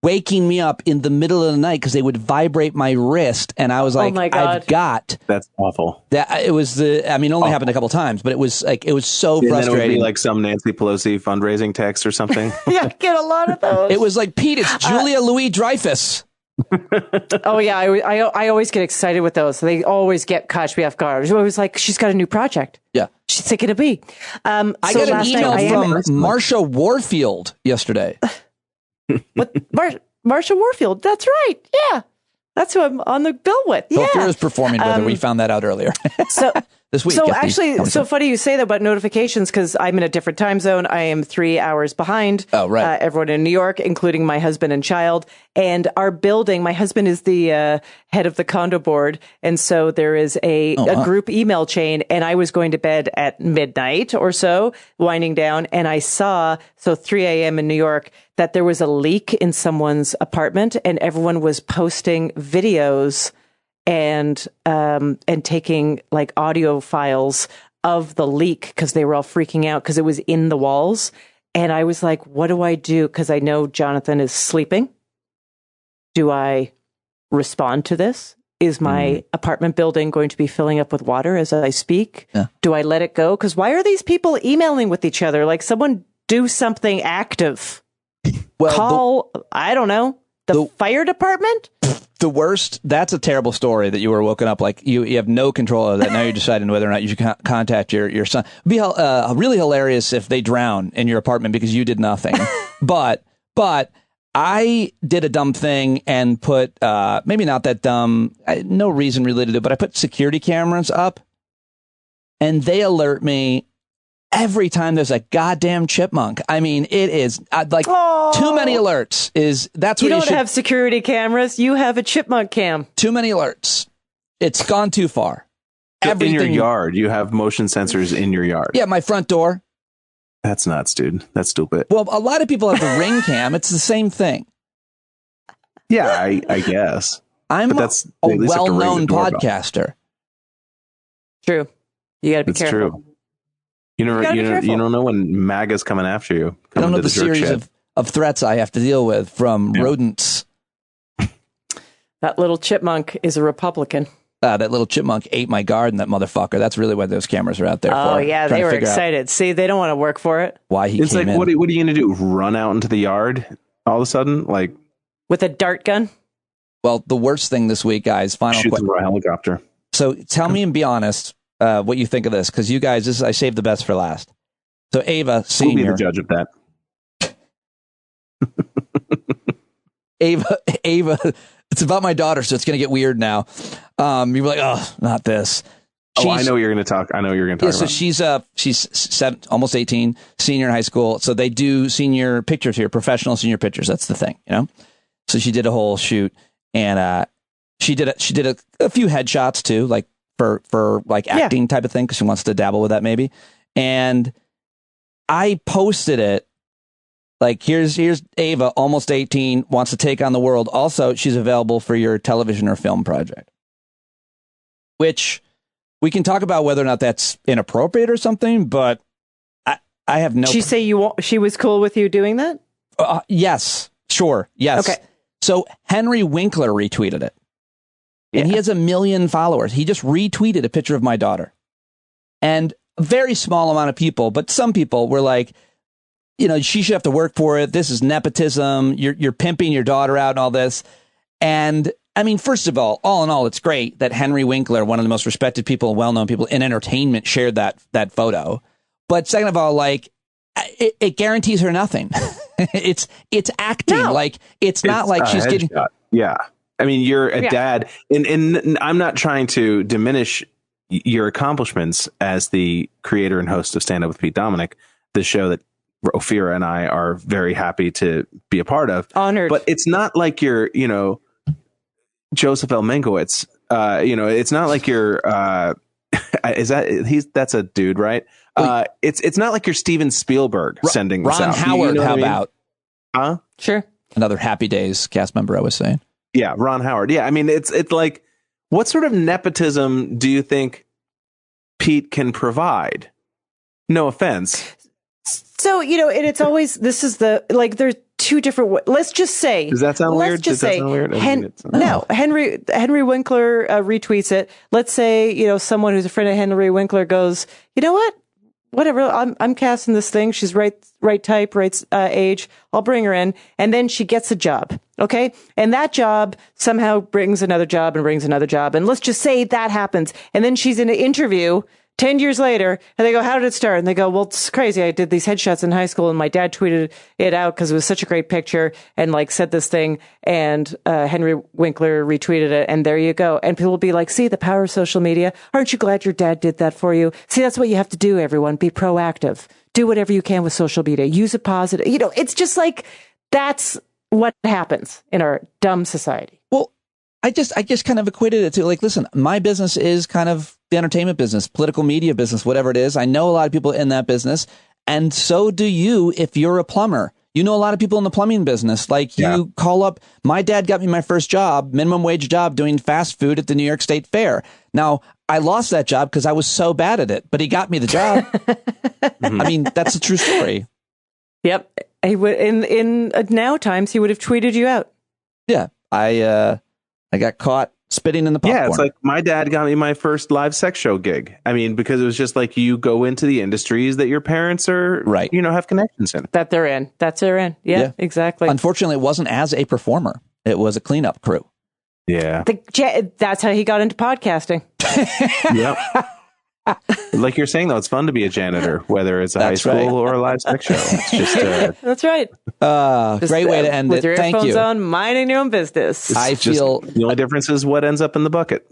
waking me up in the middle of the night because they would vibrate my wrist, and I was like, my God. I've got That's awful. that. It was only happened a couple times, but it was so And frustrating. then it would be like some Nancy Pelosi fundraising text or something. Yeah, I get a lot of those. It was like, Pete, it's Julia Louis-Dreyfus. Oh yeah, I always get excited with those. They always catch me off guard. It's always like, she's got a new project. Yeah, she's thinking of me. I got an email from Marsha Warfield yesterday. What? Marsha Warfield. That's right. Yeah. That's who I'm on the bill with. Yeah. Ophira's performing with her. We found that out earlier. So this week. So actually, so funny you say that about notifications, because I'm in a different time zone. I am 3 hours behind. Oh, right. Everyone in New York, including my husband and child. And our building, my husband is the head of the condo board. And so there is a group email chain. And I was going to bed at midnight or so, winding down. And I saw, 3 a.m. in New York, that there was a leak in someone's apartment, and everyone was posting videos and taking like audio files of the leak because they were all freaking out because it was in the walls. And I was like, what do I do? Because I know Jonathan is sleeping. Do I respond to this? Is my apartment building going to be filling up with water as I speak? Yeah. Do I let it go? Because why are these people emailing with each other? Like, someone do something active. Well, call, I don't know, the fire department? The worst, that's a terrible story that you were woken up like you have no control of that. Now you're deciding whether or not you should contact your son. It'd be really hilarious if they drown in your apartment because you did nothing. but I did a dumb thing and put, maybe not that dumb, no reason really to do it, but I put security cameras up, and they alert me every time there's a goddamn chipmunk. I mean, it is like too many alerts. That's what you don't have security cameras. You have a chipmunk cam. Too many alerts. It's gone too far. So in your yard, you have motion sensors in your yard. Yeah, my front door. That's nuts, dude. That's stupid. Well, a lot of people have the Ring cam. It's the same thing. Yeah, I guess. I'm a well-known podcaster. True. You got to be careful. True. You don't know when MAGA's coming after you. I don't know the series of threats I have to deal with from rodents. That little chipmunk is a Republican. That little chipmunk ate my garden, that motherfucker. That's really what those cameras are out there for. Oh, yeah, they were excited. See, they don't want to work for it. Why he It's came like, in. what are you going to do? Run out into the yard all of a sudden? Like, with a dart gun? Well, the worst thing this week, guys, final question. Shoot through a helicopter. So tell me and be honest what you think of this, because you guys, I saved the best for last. So Ava, senior. Who'll be the judge of that? Ava, it's about my daughter, so it's going to get weird now. You're like, oh, not this. I know you're going to talk. Yeah, so she's almost 18, senior in high school. So they do senior pictures here, professional senior pictures. That's the thing, you know. So she did a whole shoot, and she did a few headshots too, like for like acting type of thing because she wants to dabble with that maybe. And I posted it like, here's Ava, almost 18, wants to take on the world. Also, she's available for your television or film project. Which we can talk about whether or not that's inappropriate or something, but I have no. She was cool with you doing that? Yes, sure, yes. Okay. So Henry Winkler retweeted it, and he has 1 million followers. He just retweeted a picture of my daughter, and a very small amount of people, but some people were like, she should have to work for it. This is nepotism. You're pimping your daughter out and all this. And I mean, first of all in all, it's great that Henry Winkler, one of the most respected people, well-known people in entertainment, shared that photo. But second of all, like, it guarantees her nothing. it's acting. No. Like, it's not like she's getting. Yeah. I mean, you're a dad, and I'm not trying to diminish your accomplishments as the creator and host of Stand Up with Pete Dominic, the show that Ophira and I are very happy to be a part of. Honored. But it's not like you're, Joseph L. Mengowitz. It's not like you're. That's a dude, right? It's not like you're Steven Spielberg sending this Ron out. Howard, how about? Huh? Sure. Another Happy Days cast member, I was saying. Yeah, Ron Howard. Yeah, I mean, it's like, what sort of nepotism do you think Pete can provide? No offense. So, and it's always, this is there's two different, let's just say. Does that sound weird? No, Henry Winkler retweets it. Let's say, someone who's a friend of Henry Winkler goes, you know what? Whatever, I'm casting this thing. She's right type, right age. I'll bring her in. And then she gets a job. Okay. And that job somehow brings another job and brings another job. And let's just say that happens. And then she's in an interview 10 years later, and they go, how did it start? And they go, well, it's crazy. I did these headshots in high school, and my dad tweeted it out because it was such a great picture and said this thing. And Henry Winkler retweeted it, and there you go. And people will be like, see, the power of social media. Aren't you glad your dad did that for you? See, that's what you have to do, everyone. Be proactive. Do whatever you can with social media. Use it positive. It's just like, that's what happens in our dumb society. Well, I just kind of equated it to, like, listen, my business is kind of the entertainment business, political media business, whatever it is. I know a lot of people in that business, and so do you if you're a plumber. You know a lot of people in the plumbing business. Like, you call up, my dad got me my first job, minimum wage job, doing fast food at the New York State Fair. Now, I lost that job because I was so bad at it, but he got me the job. I mean, that's a true story. Yep. He would, in now times, he would have tweeted you out. Yeah. I got caught spitting in the popcorn. Yeah, it's like my dad got me my first live sex show gig. I mean, because it was just like, you go into the industries that your parents are, right, have connections in. That they're in. Yeah, exactly. Unfortunately, it wasn't as a performer. It was a cleanup crew. Yeah. That's how he got into podcasting. Yep. Like you're saying, though, it's fun to be a janitor, whether it's a high school or a live sex show. It's just that's right. Great way to end with it. With your Thank earphones you. on, minding your own business. I feel the only difference is what ends up in the bucket.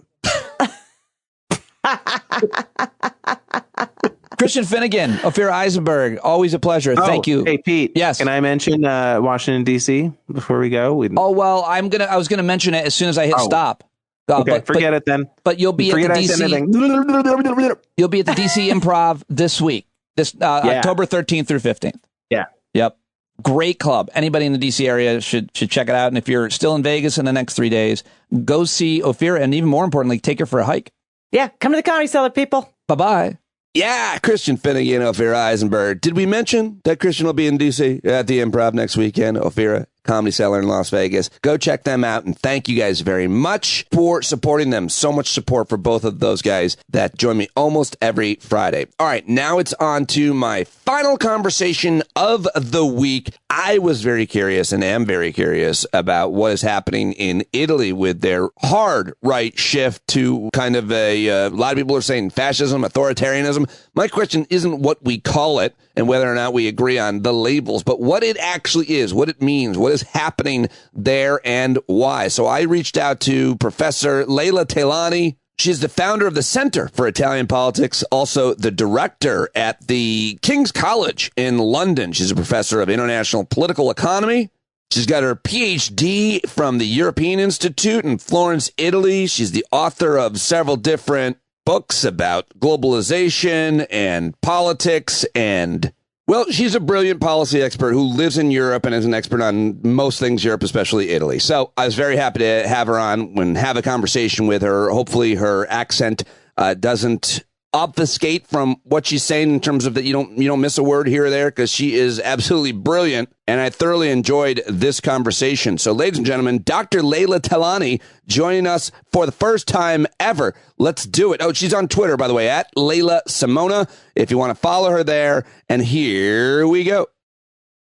Christian Finnegan, Ophira Eisenberg, always a pleasure. Thank you. Hey, Pete. Yes. Can I mention Washington, D.C. before we go? Well, I was gonna mention it as soon as I hit stop. Okay, forget it then. But you'll be at the DC. You'll be at the DC Improv this week, October 13th through 15th. Yeah. Yep. Great club. Anybody in the DC area should check it out. And if you're still in Vegas in the next 3 days, go see Ophira, and even more importantly, take her for a hike. Yeah, come to the Comedy Cellar, people. Bye-bye. Yeah, Christian Finnegan, Ophira Eisenberg. Did we mention that Christian will be in DC at the Improv next weekend? Ophira, Comedy Cellar in Las Vegas. Go check them out, and thank you guys very much for supporting them. So much support for both of those guys that join me almost every Friday. All right, now it's on to my final conversation of the week. I was very curious and am very curious about what is happening in Italy with their hard right shift to kind of a lot of people are saying fascism, authoritarianism. My question isn't what we call it and whether or not we agree on the labels, but what it actually is, what it means, what is happening there and why. So I reached out to Professor Leila Talani. She's the founder of the Center for Italian Politics, also the director at the King's College in London. She's a professor of international political economy. She's got her PhD from the European Institute in Florence, Italy. She's the author of several different books about globalization and politics and, well, she's a brilliant policy expert who lives in Europe and is an expert on most things Europe, especially Italy. So I was very happy to have her on and have a conversation with her. Hopefully her accent doesn't obfuscate from what she's saying in terms of that you don't miss a word here or there, because she is absolutely brilliant, and I thoroughly enjoyed this conversation. So, ladies and gentlemen, Dr. Leila Talani joining us for the first time ever. Let's do it. Oh, she's on Twitter, by the way, at Leila Simona, if you want to follow her there. And here we go.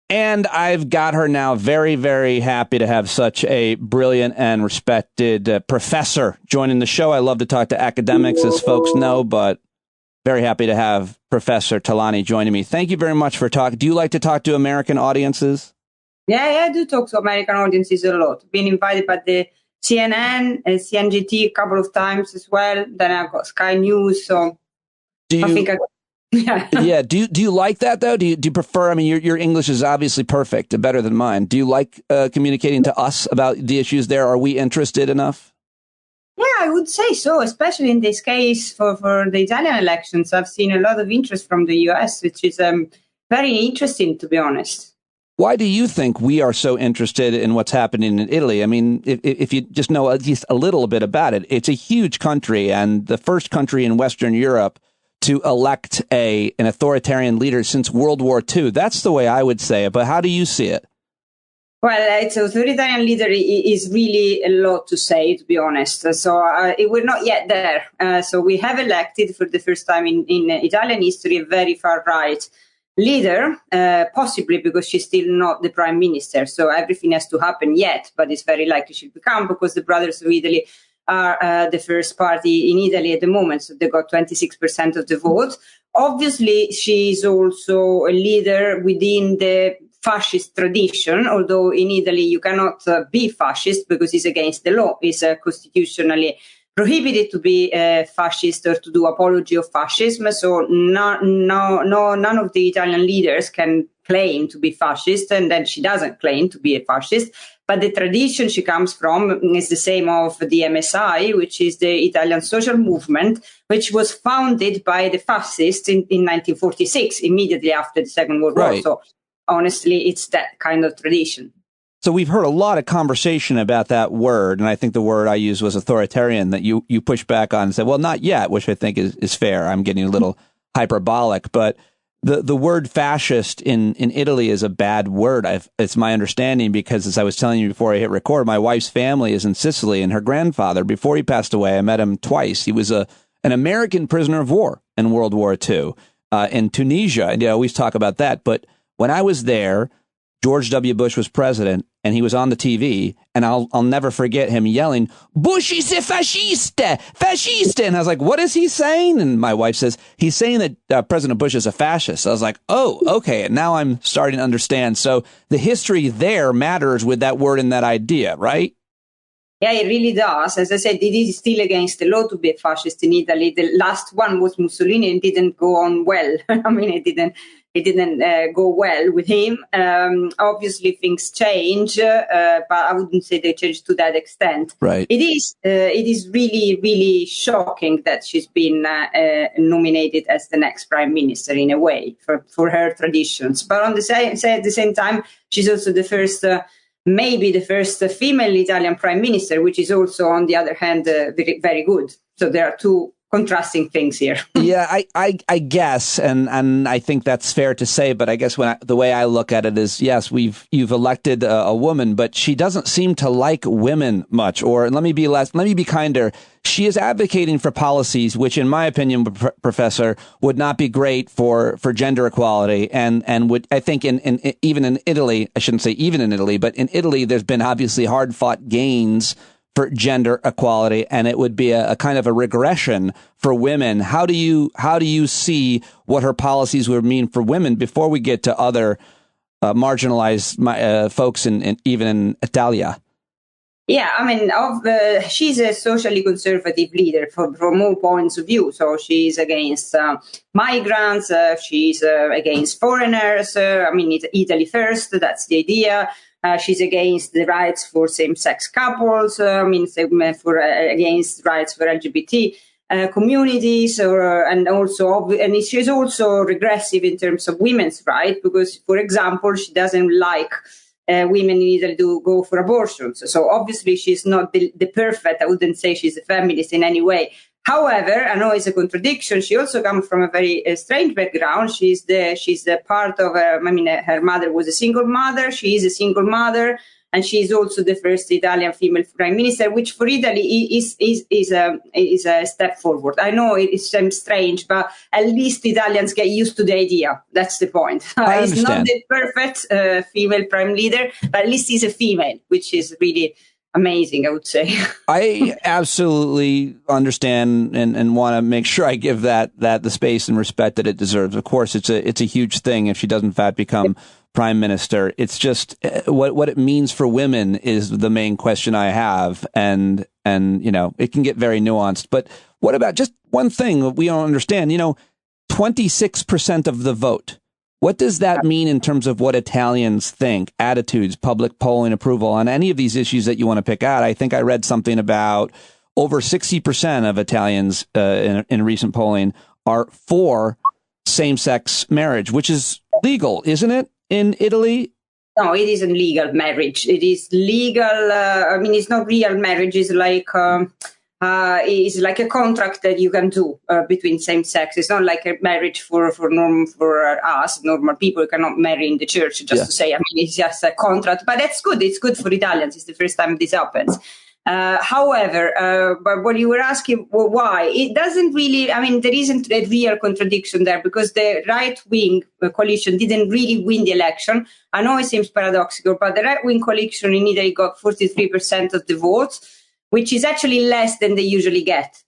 And I've got her now. Very, very happy to have such a brilliant and respected professor joining the show. I love to talk to academics, as folks know, but very happy to have Professor Talani joining me. Thank you very much for talking. Do you like to talk to American audiences? Yeah, I do talk to American audiences a lot. Been invited by the CNN and CNGT a couple of times as well. Then I got Sky News. So I think yeah. Do you like that though? Do you prefer? I mean, your English is obviously perfect, better than mine. Do you like communicating to us about the issues there? Are we interested enough? Yeah, I would say so, especially in this case for the Italian elections. I've seen a lot of interest from the US, which is very interesting, to be honest. Why do you think we are so interested in what's happening in Italy? I mean, if you just know at least a little bit about it, it's a huge country and the first country in Western Europe to elect an authoritarian leader since World War II. That's the way I would say it. But how do you see it? Well, it's authoritarian leader is really a lot to say, to be honest. So we're not yet there. So we have elected for the first time in Italian history a very far-right leader, possibly because she's still not the prime minister. So everything has to happen yet, but it's very likely she'll become, because the Brothers of Italy are the first party in Italy at the moment. So they got 26% of the vote. Obviously, she is also a leader within the fascist tradition, although in Italy you cannot be fascist because it's against the law. It's constitutionally prohibited to be fascist or to do apology of fascism. So none of the Italian leaders can claim to be fascist, and then she doesn't claim to be a fascist. But the tradition she comes from is the same of the MSI, which is the Italian social movement, which was founded by the fascists in 1946, immediately after the Second World War. So honestly, it's that kind of tradition. So we've heard a lot of conversation about that word, and I think the word I used was authoritarian, that you push back on and said, well, not yet, which I think is fair. I'm getting a little hyperbolic, but the word fascist in Italy is a bad word. It's my understanding, because as I was telling you before I hit record, my wife's family is in Sicily, and her grandfather, before he passed away, I met him twice. He was an American prisoner of war in World War II in Tunisia, and I always talk about that. But when I was there, George W. Bush was president, and he was on the TV, and I'll never forget him yelling, "Bush is a fascista, fascista!" And I was like, what is he saying? And my wife says, he's saying that President Bush is a fascist. I was like, oh, okay. And now I'm starting to understand. So the history there matters with that word and that idea, right? Yeah, it really does. As I said, it is still against the law to be a fascist in Italy. The last one was Mussolini, and didn't go on well. I mean, it didn't go well with him. Obviously, things change, but I wouldn't say they changed to that extent. Right. It is really, really shocking that she's been nominated as the next prime minister in a way for her traditions. But at the same time, she's also the first. Maybe the first female Italian prime minister, which is also, on the other hand, very, very good. So there are two contrasting things here. Yeah, I guess, and I think that's fair to say. But I guess the way I look at it is, yes, you've elected a woman, but she doesn't seem to like women much. Or let me be kinder. She is advocating for policies which, in my opinion, Professor, would not be great for gender equality, and would, I think, even in Italy, I shouldn't say even in Italy, but in Italy, there's been obviously hard fought gains for gender equality, and it would be a kind of a regression for women. How do you see what her policies would mean for women before we get to other marginalized folks even in Italia? Yeah, I mean, she's a socially conservative leader from all points of view. So she's against migrants, she's against foreigners. I mean, it's Italy first, that's the idea. She's against the rights for same-sex couples, against rights for LGBT. communities, and she's also regressive in terms of women's rights, because, for example, she doesn't like women in Italy to go for abortions. So obviously she's not the perfect, I wouldn't say she's a feminist in any way. However, I know it's a contradiction. She also comes from a very strange background. She's the part of, her mother was a single mother. She is a single mother. And she is also the first Italian female prime minister, which for Italy is a step forward. I know it seems strange, but at least Italians get used to the idea. That's the point. It's not the perfect female prime leader, but at least he's a female, which is really amazing, I would say. I absolutely understand and want to make sure I give that the space and respect that it deserves. Of course, it's a huge thing if she does in fact become prime minister. It's just what it means for women is the main question I have, and it can get very nuanced. But what about just one thing that we don't understand? 26% of the vote. What does that mean in terms of what Italians think, attitudes, public polling approval on any of these issues that you want to pick out? I think I read something about over 60% of Italians in recent polling are for same-sex marriage, which is legal, isn't it, in Italy? No, it isn't legal marriage. It is legal. It's not real marriage. It's like a contract that you can do between same sex. It's not like a marriage for us normal people. You cannot marry in the church just to say. It's just a contract. But that's good. It's good for Italians. It's the first time this happens. However, but what you were asking, why? It doesn't really, there isn't a real contradiction there, because the right-wing coalition didn't really win the election. I know it seems paradoxical, but the right-wing coalition in Italy got 43% of the votes, which is actually less than they usually get.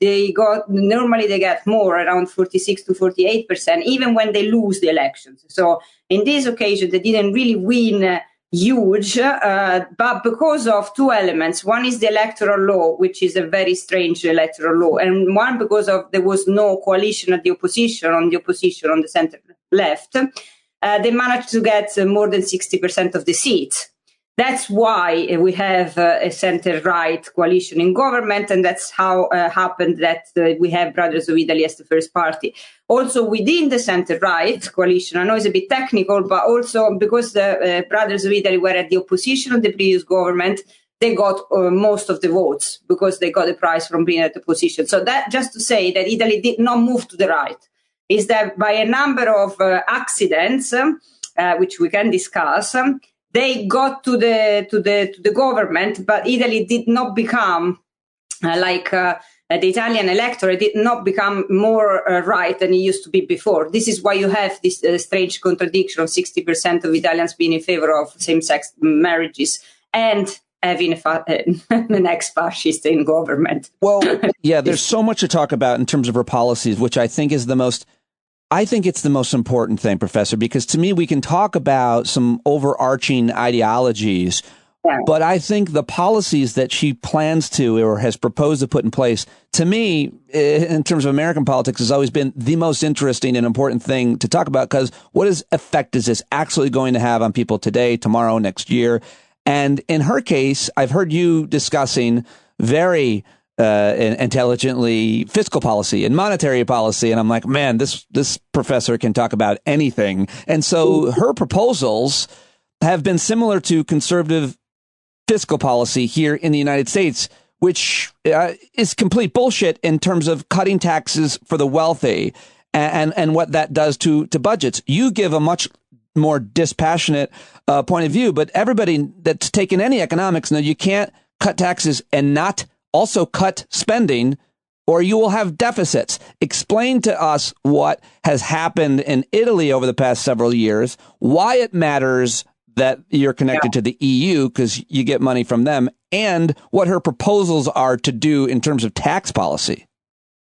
Normally they get more, around 46 to 48%, even when they lose the elections. So in this occasion, they didn't really win huge, but because of two elements. One is the electoral law, which is a very strange electoral law, and one because of there was no coalition at the opposition on the center left. They managed to get more than 60% of the seats. That's why we have a center-right coalition in government, and that's how happened that we have Brothers of Italy as the first party. Also within the center-right coalition, I know it's a bit technical, but also because the Brothers of Italy were at the opposition of the previous government, they got most of the votes because they got the prize from being at the opposition. So that just to say that Italy did not move to the right, is that by a number of accidents, which we can discuss, they got to the government, but Italy did not become the Italian electorate did not become more right than it used to be before. This is why you have this strange contradiction of 60% of Italians being in favor of same-sex marriages and having an ex-fascist in government. Well, yeah, there's so much to talk about in terms of her policies, which I think is the most important thing, Professor, because to me, we can talk about some overarching ideologies, but I think the policies that she plans to or has proposed to put in place, to me, in terms of American politics, has always been the most interesting and important thing to talk about, because what effect is this actually going to have on people today, tomorrow, next year? And in her case, I've heard you discussing very intelligently fiscal policy and monetary policy. And I'm like, man, this professor can talk about anything. And so her proposals have been similar to conservative fiscal policy here in the United States, which is complete bullshit in terms of cutting taxes for the wealthy and what that does to budgets. You give a much more dispassionate point of view, but everybody that's taken any economics knows you can't cut taxes and not also cut spending, or you will have deficits. Explain to us what has happened in Italy over the past several years, why it matters that you're connected to the EU because you get money from them, and what her proposals are to do in terms of tax policy.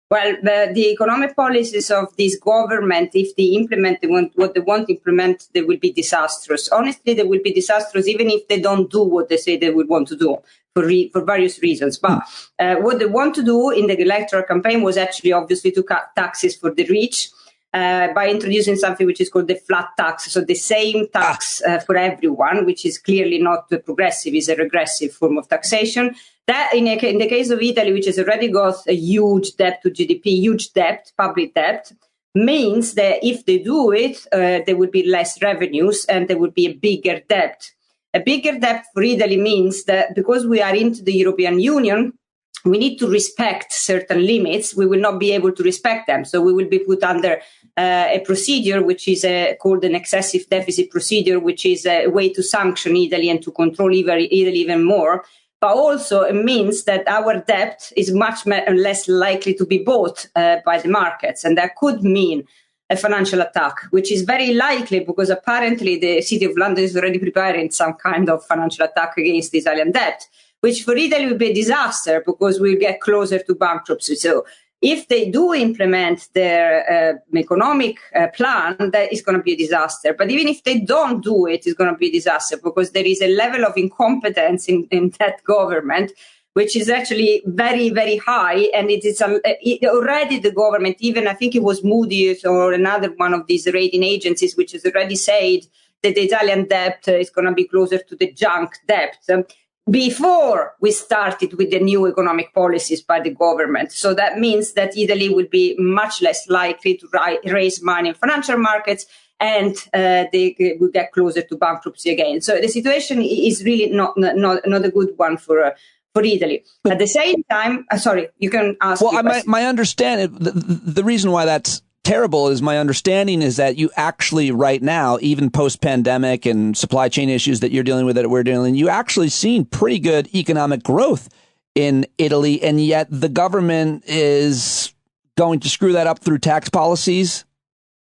Well, the economic policies of this government, if they implement what they want to implement, they will be disastrous. Honestly, they will be disastrous even if they don't do what they say they would want to do for various reasons. But what they want to do in the electoral campaign was actually obviously to cut taxes for the rich by introducing something which is called the flat tax. So the same tax for everyone, which is clearly not progressive, is a regressive form of taxation. That in the case of Italy, which has already got a huge debt to GDP, huge debt, public debt, means that if they do it, there would be less revenues and there would be a bigger debt. A bigger debt for Italy means that because we are into the European Union, we need to respect certain limits. We will not be able to respect them. So we will be put under a procedure which is called an excessive deficit procedure, which is a way to sanction Italy and to control Italy even more. But also it means that our debt is much less likely to be bought by the markets. And that could mean a financial attack, which is very likely because apparently the City of London is already preparing some kind of financial attack against the Italian debt, which for Italy will be a disaster because we'll get closer to bankruptcy. So if they do implement their economic plan, that is going to be a disaster. But even if they don't do it, it's going to be a disaster because there is a level of incompetence in that government, which is actually very, very high. And it is already the government, even I think it was Moody's or another one of these rating agencies, which has already said that the Italian debt is going to be closer to the junk debt. Before we started with the new economic policies by the government. So that means that Italy will be much less likely to raise money in financial markets and they will get closer to bankruptcy again. So the situation is really not a good one for Italy. At the same time, sorry, you can ask. Well, my understanding, the reason why that's terrible is my understanding is that you actually right now, even post-pandemic and supply chain issues that you're dealing with, that we're dealing with, you actually seen pretty good economic growth in Italy. And yet the government is going to screw that up through tax policies.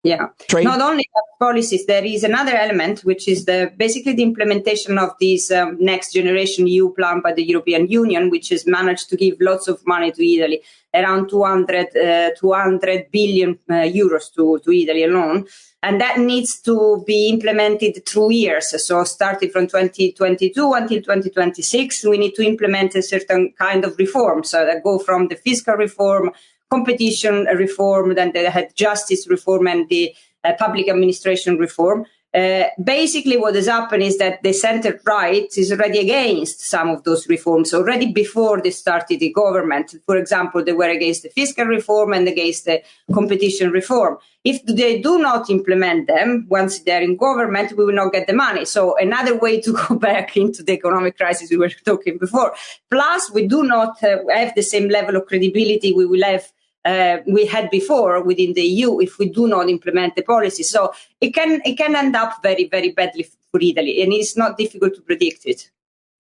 Yeah, Trade. Not only policies, there is another element, which is basically the implementation of this next generation EU plan by the European Union, which has managed to give lots of money to Italy, around 200 billion euros to Italy alone. And that needs to be implemented through years. So starting from 2022 until 2026, we need to implement a certain kind of reform. So that go from the fiscal reform, competition reform, then they had justice reform and the public administration reform. Basically, what has happened is that the center right is already against some of those reforms already before they started the government. For example, they were against the fiscal reform and against the competition reform. If they do not implement them, once they're in government, we will not get the money. So another way to go back into the economic crisis we were talking before. Plus, we do not have the same level of credibility we had before within the EU if we do not implement the policy. So it can end up very, very badly for Italy, and it's not difficult to predict it.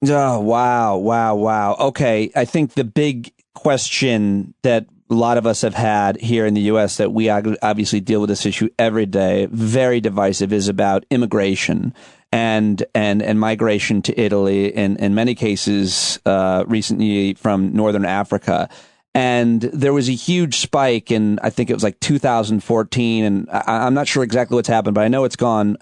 Oh, wow. Okay, I think the big question that a lot of us have had here in the U.S. that we obviously deal with this issue every day, very divisive, is about immigration and migration to Italy, in many cases recently from Northern Africa. And there was a huge spike in, I think it was like 2014, and I'm not sure exactly what's happened, but I know it's gone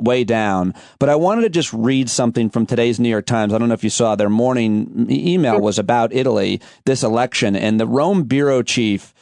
way down. But I wanted to just read something from today's New York Times. I don't know if you saw their morning email was about Italy, this election, and the Rome bureau chief,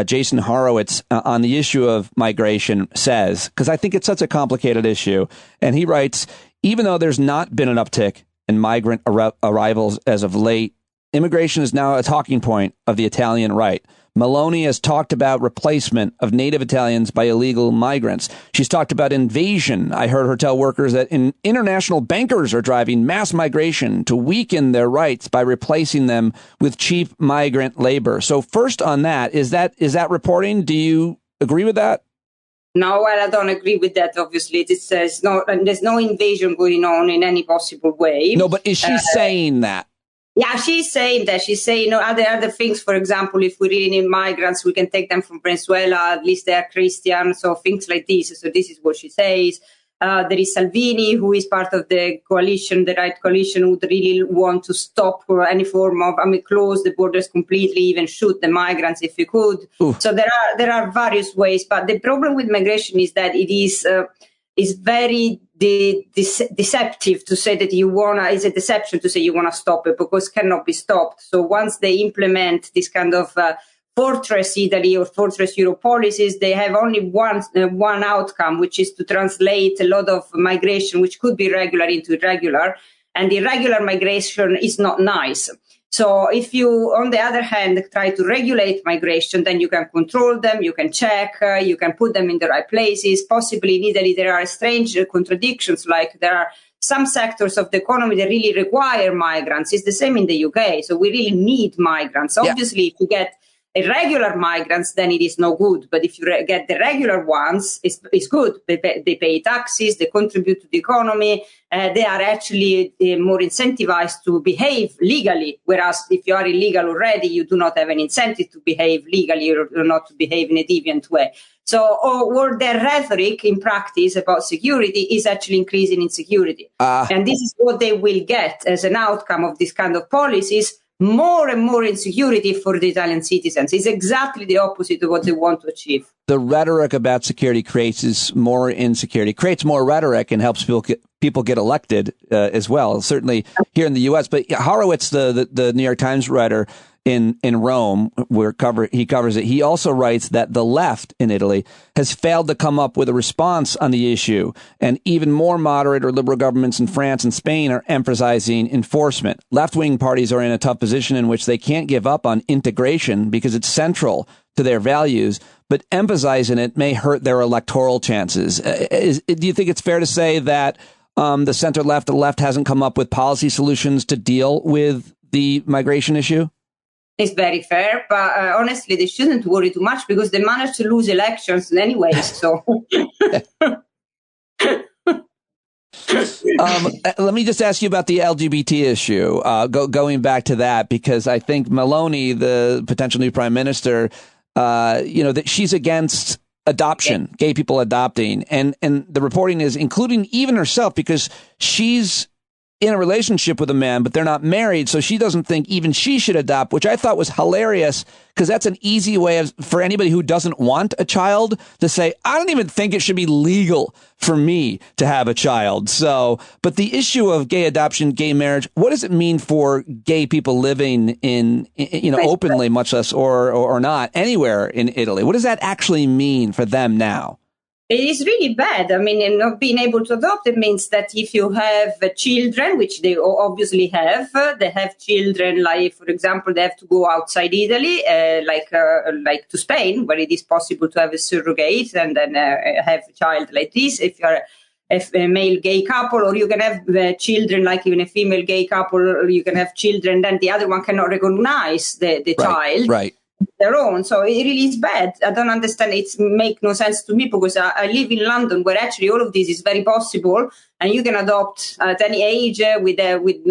Jason Horowitz, on the issue of migration says, because I think it's such a complicated issue, and he writes, even though there's not been an uptick in migrant arrivals as of late, immigration is now a talking point of the Italian right. Meloni has talked about replacement of native Italians by illegal migrants. She's talked about invasion. I heard her tell workers that international bankers are driving mass migration to weaken their rights by replacing them with cheap migrant labor. So first on that, is that reporting? Do you agree with that? No, well, I don't agree with that, obviously. There's no invasion going on in any possible way. No, but is she saying that? Yeah, she's saying that. She's saying other things. For example, if we really need migrants, we can take them from Venezuela. At least they are Christian. So things like this. So this is what she says. There is Salvini, who is part of the coalition, the right coalition, who would really want to stop any form of, close the borders completely, even shoot the migrants if we could. Ooh. So there are various ways. But the problem with migration is that it is very deceptive to say that it's a deception to say you want to stop it, because it cannot be stopped. So once they implement this kind of fortress Italy or fortress Europe policies, they have only one outcome, which is to translate a lot of migration, which could be regular, into irregular. And irregular migration is not nice. So if you, on the other hand, try to regulate migration, then you can control them, you can check, you can put them in the right places. Possibly in Italy, there are strange contradictions, like there are some sectors of the economy that really require migrants. It's the same in the UK. So we really need migrants. Yeah. Obviously, if you get irregular migrants, then it is no good. But if you get the regular ones, it's good. They pay taxes, they contribute to the economy. They are actually more incentivized to behave legally. Whereas if you are illegal already, you do not have an incentive to behave legally or not to behave in a deviant way. So all their rhetoric in practice about security is actually increasing insecurity. And this is what they will get as an outcome of this kind of policies. More and more insecurity for the Italian citizens. It's exactly the opposite of what they want to achieve. The rhetoric about security creates more insecurity, creates more rhetoric, and helps people get elected as well. Certainly here in the U.S. But Horowitz, the New York Times writer in Rome, he covers it. He also writes that the left in Italy has failed to come up with a response on the issue, and even more moderate or liberal governments in France and Spain are emphasizing enforcement. Left-wing parties are in a tough position in which they can't give up on integration because it's central to their values, but emphasizing it may hurt their electoral chances. Do you think it's fair to say that the center-left, the left hasn't come up with policy solutions to deal with the migration issue? It's very fair, but honestly, they shouldn't worry too much because they managed to lose elections anyways. So, let me just ask you about the LGBT issue. Going back to that, because I think Meloni, the potential new prime minister, that she's against adoption, gay people adopting, and the reporting is including even herself because she's in a relationship with a man, but they're not married, so she doesn't think even she should adopt, which I thought was hilarious because that's an easy way for anybody who doesn't want a child to say, I don't even think it should be legal for me to have a child. So, but the issue of gay adoption, gay marriage, what does it mean for gay people living in openly, much less or not anywhere in Italy? What does that actually mean for them now? It is really bad. I mean, not being able to adopt, it means that if you have children, which they obviously have, they have children, like, for example, they have to go outside Italy, like to Spain, where it is possible to have a surrogate and then have a child like this. If you're a male gay couple, or you can have children, like even a female gay couple, or you can have children, then the other one cannot recognize the child. Right. Their own. So it really is bad. I don't understand. It makes no sense to me because I live in London, where actually all of this is very possible, and you can adopt at any age with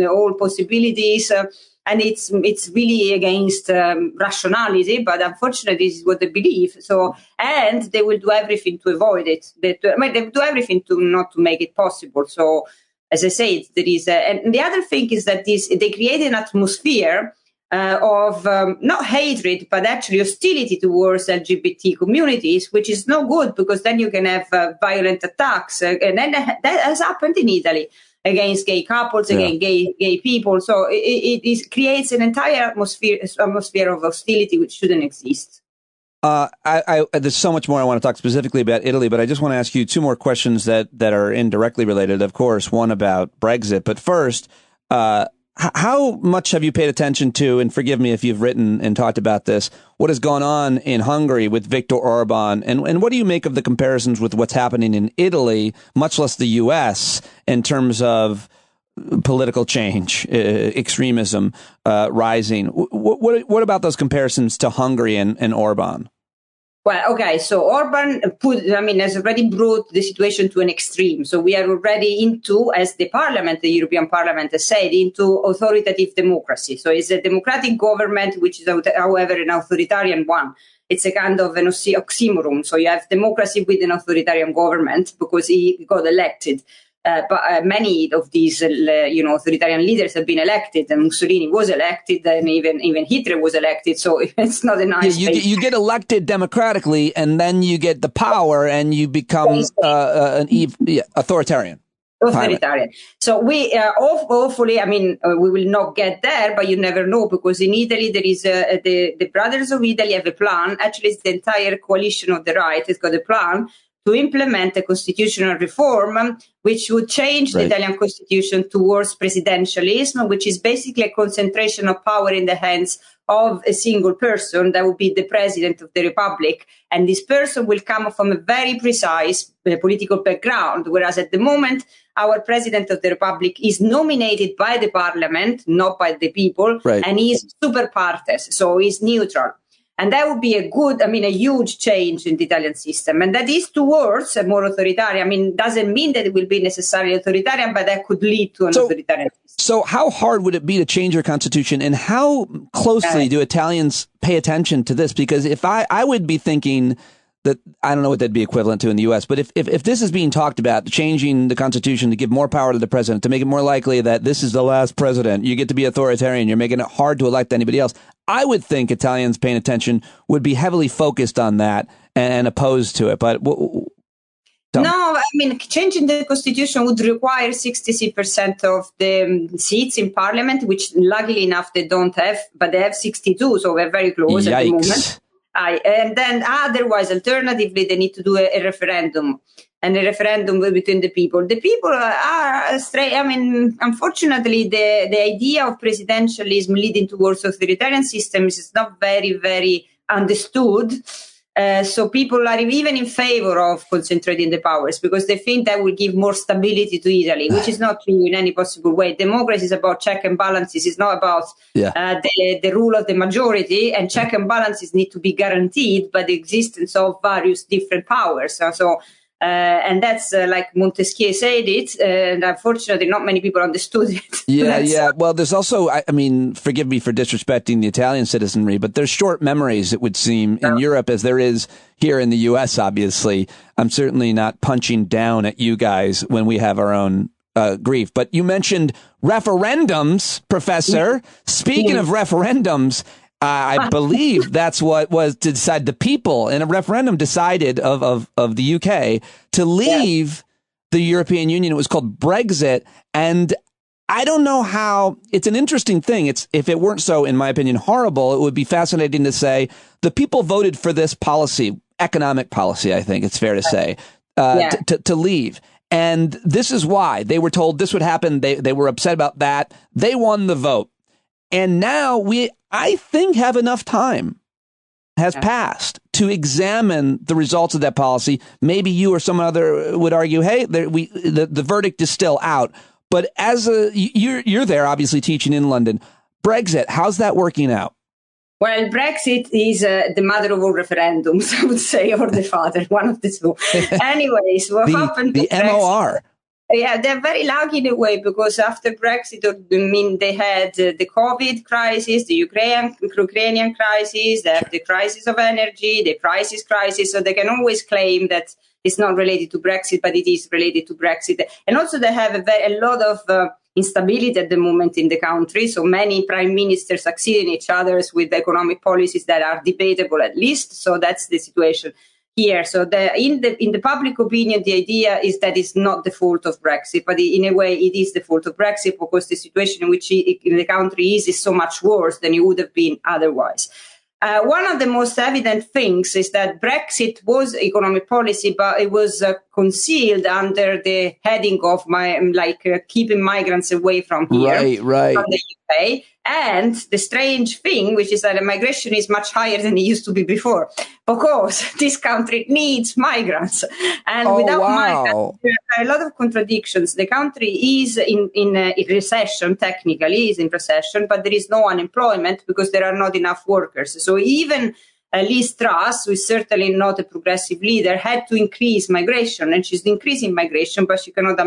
all possibilities. And it's really against rationality, but unfortunately, this is what they believe. So, and they will do everything to avoid it. They do everything to not to make it possible. So, as I said, there is. And the other thing is that they create an atmosphere of not hatred, but actually hostility towards LGBT communities, which is no good because then you can have violent attacks. And then that has happened in Italy against gay couples, against gay people. So it creates an entire atmosphere of hostility which shouldn't exist. There's so much more I want to talk specifically about Italy, but I just want to ask you two more questions that are indirectly related. Of course, one about Brexit. But first, how much have you paid attention to, and forgive me if you've written and talked about this, what has gone on in Hungary with Viktor Orban? And what do you make of the comparisons with what's happening in Italy, much less the U.S., in terms of political change, extremism rising? What about those comparisons to Hungary and Orban? Well, okay, so Orban has already brought the situation to an extreme. So we are already into, as the European Parliament has said, into authoritative democracy. So it's a democratic government, which is, however, an authoritarian one. It's a kind of an oxymoron. So you have democracy with an authoritarian government because he got elected. But many of these, authoritarian leaders have been elected, and Mussolini was elected, and even Hitler was elected. So it's not a nice. You get elected democratically, and then you get the power, and you become authoritarian. Authoritarian. So we hopefully, we will not get there, but you never know, because in Italy there is the Brothers of Italy have a plan. Actually, it's the entire coalition of the right has got a plan to implement a constitutional reform which would change the Italian constitution towards presidentialism, which is basically a concentration of power in the hands of a single person that would be the president of the republic. And this person will come from a very precise political background, whereas at the moment, our president of the republic is nominated by the parliament, not by the people, and he's super partes, so he's neutral. And that would be a huge change in the Italian system. And that is towards a more authoritarian. Doesn't mean that it will be necessarily authoritarian, but that could lead to an authoritarian system. So how hard would it be to change your constitution, and how closely do Italians pay attention to this? Because if I would be thinking that, I don't know what that'd be equivalent to in the U.S., but if this is being talked about, changing the constitution to give more power to the president, to make it more likely that this is the last president, you get to be authoritarian, you're making it hard to elect anybody else, I would think Italians paying attention would be heavily focused on that and opposed to it. But changing the constitution would require 66% of the seats in parliament, which luckily enough they don't have, but they have 62, so we're very close at the moment. And then otherwise, alternatively, they need to do a referendum, and a referendum between the people. The people are straight. Unfortunately, the idea of presidentialism leading towards authoritarian systems is not very, very understood. So people are even in favor of concentrating the powers because they think that will give more stability to Italy, which is not true in any possible way. Democracy is about check and balances. It's not about the rule of the majority, and check and balances need to be guaranteed by the existence of various different powers. And that's like Montesquieu said it, and unfortunately not many people understood it. Well, there's also, forgive me for disrespecting the Italian citizenry, but there's short memories, it would seem, in Europe as there is here in the U.S., obviously. I'm certainly not punching down at you guys when we have our own grief. But you mentioned referendums, Professor. Speaking of referendums, I believe that's what was to decide. The people in a referendum decided of the UK to leave the European Union. It was called Brexit. And I don't know how. It's an interesting thing. If it weren't so, in my opinion, horrible, it would be fascinating to say the people voted for this policy, economic policy, I think it's fair to say, to leave. And this is why they were told this would happen. They were upset about that. They won the vote. And now I think, have enough time has passed to examine the results of that policy. Maybe you or someone other would argue, hey, the verdict is still out. But you're there, obviously teaching in London. Brexit, how's that working out? Well, Brexit is the mother of all referendums, I would say, or the father, one of the two. Anyways, what happened? The MOR. Yeah, they're very lucky in a way because after Brexit, they had the COVID crisis, the Ukrainian crisis, they have the crisis of energy, the crisis, so they can always claim that it's not related to Brexit, but it is related to Brexit. And also they have a lot of instability at the moment in the country. So many prime ministers succeeding each other with economic policies that are debatable at least. So that's the situation here. So in the public opinion, the idea is that it's not the fault of Brexit, but in a way it is the fault of Brexit because the situation in which the country is so much worse than it would have been otherwise. One of the most evident things is that Brexit was economic policy, but it was concealed under the heading of keeping migrants away from here, from the UK. And the strange thing, which is that the migration is much higher than it used to be before, because this country needs migrants. And without migrants, there are a lot of contradictions. The country is in recession, technically is in recession, but there is no unemployment because there are not enough workers. So even Liz Truss, who is certainly not a progressive leader, had to increase migration, and she's increasing migration, but she cannot,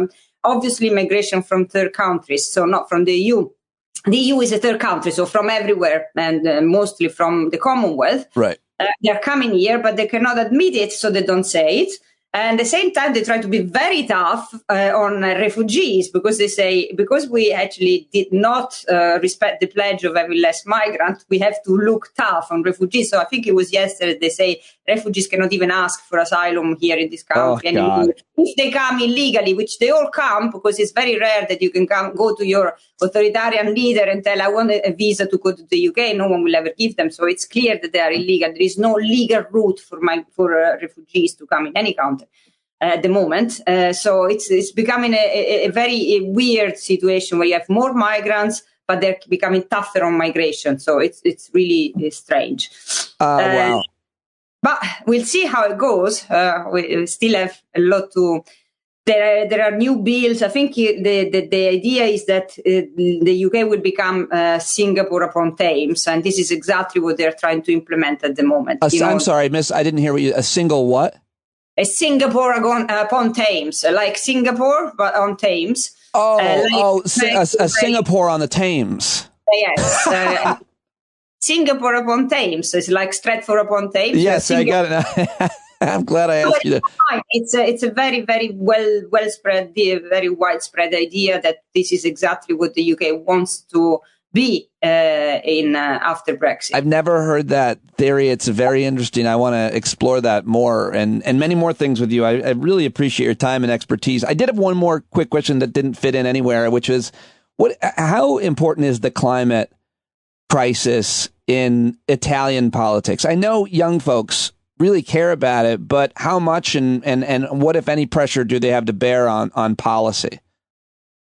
obviously migration from third countries, so not from the EU. The EU is a third country, so from everywhere, and mostly from the Commonwealth. Right. They're coming here, but they cannot admit it, so they don't say it. And at the same time, they try to be very tough on refugees because they say, because we actually did not respect the pledge of having less migrants, we have to look tough on refugees. So I think it was yesterday they say refugees cannot even ask for asylum here in this country. Oh, God. And if they come illegally, which they all come, because it's very rare that you can go to your authoritarian leader and tell, I want a visa to go to the UK. No one will ever give them. So it's clear that they are illegal. There is no legal route for refugees to come in any country at the moment. So it's becoming a very weird situation where you have more migrants, but they're becoming tougher on migration. So it's really strange. Wow. But we'll see how it goes. We still have a lot to... There are new bills. I think the idea is that the UK will become Singapore upon Thames, and this is exactly what they're trying to implement at the moment. I'm sorry, miss, I didn't hear what you... A single what? A Singapore upon Thames, like Singapore, but on Thames. A Singapore on the Thames. Yes. Singapore upon Thames. It's like Stratford upon Thames. Yes, I got it. I'm glad I asked you that. It's a very, very well spread, very widespread idea that this is exactly what the UK wants to be in after Brexit. I've never heard that theory. It's very interesting. I want to explore that more and many more things with you. I really appreciate your time and expertise. I did have one more quick question that didn't fit in anywhere, which is how important is the climate crisis in Italian politics? I know young folks really care about it, but how much and what, if any, pressure do they have to bear on policy?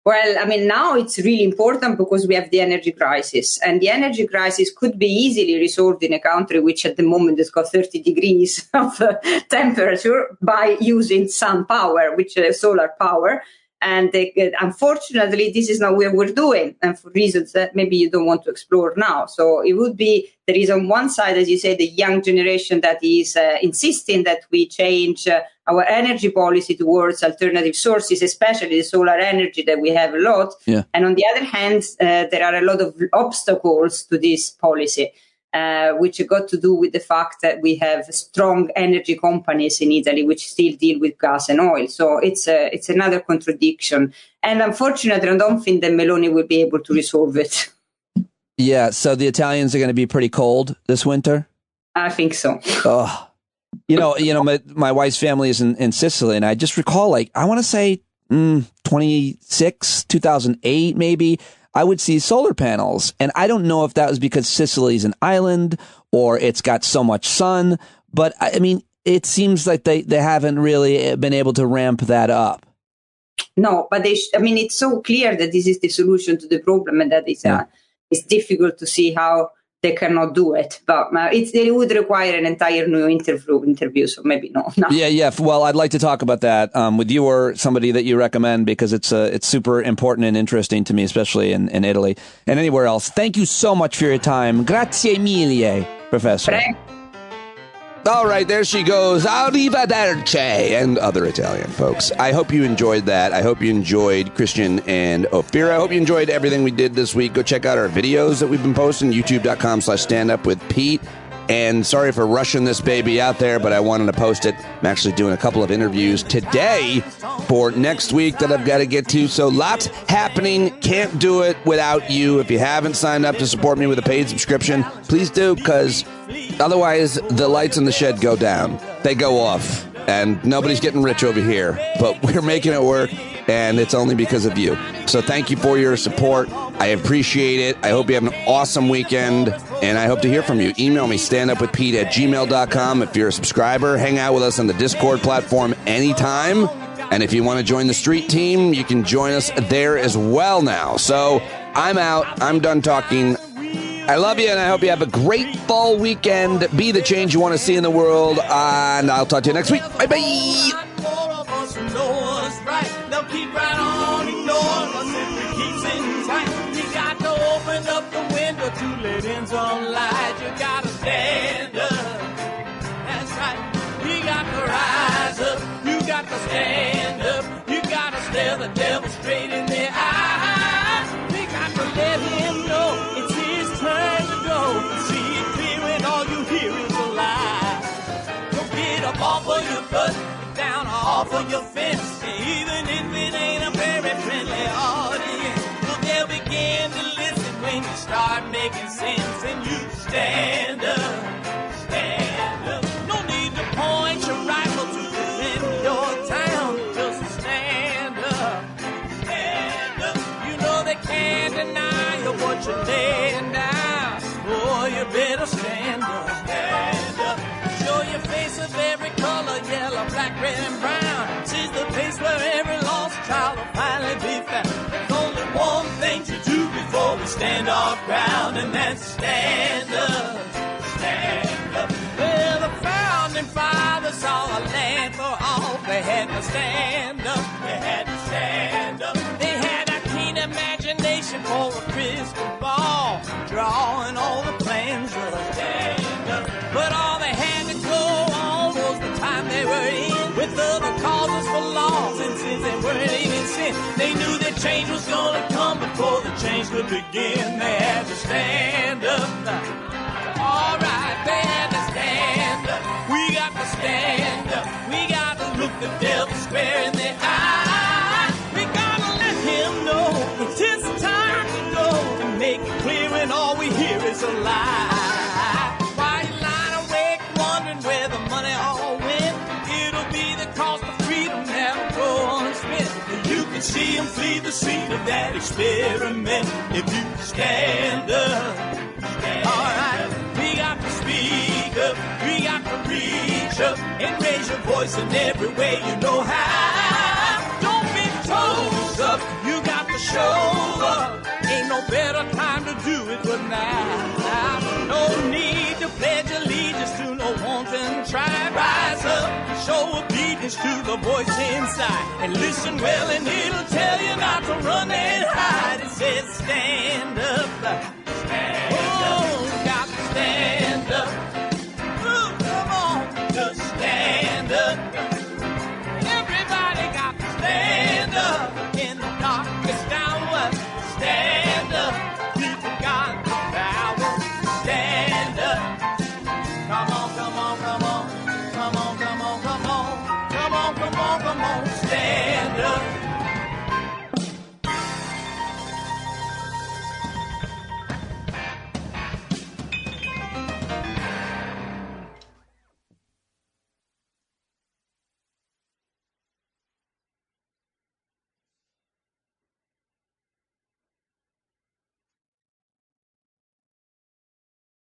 Well, I mean, now it's really important because we have the energy crisis, and the energy crisis could be easily resolved in a country which at the moment has got 30 degrees of temperature by using sun power, which is solar power. And unfortunately, this is not what we're doing, and for reasons that maybe you don't want to explore now. So it would be, there is on one side, as you say, the young generation that is insisting that we change our energy policy towards alternative sources, especially the solar energy that we have a lot. Yeah. And on the other hand, there are a lot of obstacles to this policy, which got to do with the fact that we have strong energy companies in Italy which still deal with gas and oil. So it's another contradiction. And unfortunately, I don't think that Meloni will be able to resolve it. Yeah, so the Italians are going to be pretty cold this winter? I think so. Oh. You know, my wife's family is in Sicily, and I just recall, like, I want to say 2008 maybe, I would see solar panels. And I don't know if that was because Sicily's an island or it's got so much sun. But I mean, it seems like they haven't really been able to ramp that up. No, but it's so clear that this is the solution to the problem, and that it's difficult to see how they cannot do it. But it would require an entire new interview, so maybe no. Yeah. Well, I'd like to talk about that with you or somebody that you recommend, because it's super important and interesting to me, especially in Italy and anywhere else. Thank you so much for your time. Grazie mille, Professor. All right, there she goes. Arrivederci, and other Italian folks. I hope you enjoyed that. I hope you enjoyed Christian and Ophira. I hope you enjoyed everything we did this week. Go check out our videos that we've been posting, youtube.com/standupwithpete. And sorry for rushing this baby out there, but I wanted to post it. I'm actually doing a couple of interviews today for next week that I've got to get to. So lots happening. Can't do it without you. If you haven't signed up to support me with a paid subscription, please do, because otherwise the lights in the shed go down. They go off, and nobody's getting rich over here. But we're making it work, and it's only because of you. So thank you for your support. I appreciate it. I hope you have an awesome weekend, and I hope to hear from you. Email me, standupwithpete@gmail.com. If you're a subscriber, hang out with us on the Discord platform anytime. And if you want to join the street team, you can join us there as well now. So I'm out. I'm done talking. I love you, and I hope you have a great fall weekend. Be the change you want to see in the world, and I'll talk to you next week. Bye-bye. To let in some light, you gotta stand up. That's right. You got to rise up. You got to stand up. You gotta stare the devil straight in the eye. We got to let him know it's his turn to go. See it clear when all you hear is a lie. Don't get up off of your butt, get down off of your fence. Even if it ain't a very friendly audience, well, they'll begin to listen when you start making sense, and you stand up, no need Nobody can deny you what you're laying down. Oh, you better stand up. Stand up. Show your face of every color, yellow, black, red, and brown. This is the place where every lost child will finally be found. There's only one thing to do before we stand our ground, and that's stand up. Stand up. Well, the founding fathers saw a land for all. They had to stand up. They had to stand up. They had a keen imagination for a crystal ball, drawing all the plans of stand up. But all they had to go on was the time they were in, with other causes for laws, and since they weren't even sin, they knew that change was gonna come before the change could begin. They had to stand up. All right, they had to stand up. We got to stand up. We got to look the devil square in the eye. We gotta let him know it's his time to go, and make it clear when all we hear is a lie. Why you lying awake wondering where the money all went? It'll be the cost of freedom that'll go unspent. You can see him flee the scene of that experiment if you stand up. All right, we got to speak up, we got to reach up and raise your voice in every way you know how. Don't be toes up, you got to show up. Ain't no better time to do it but now. No need to pledge allegiance to no wanton tribe. Rise up and show obedience to the voice inside, and listen well and it'll tell you not to run there.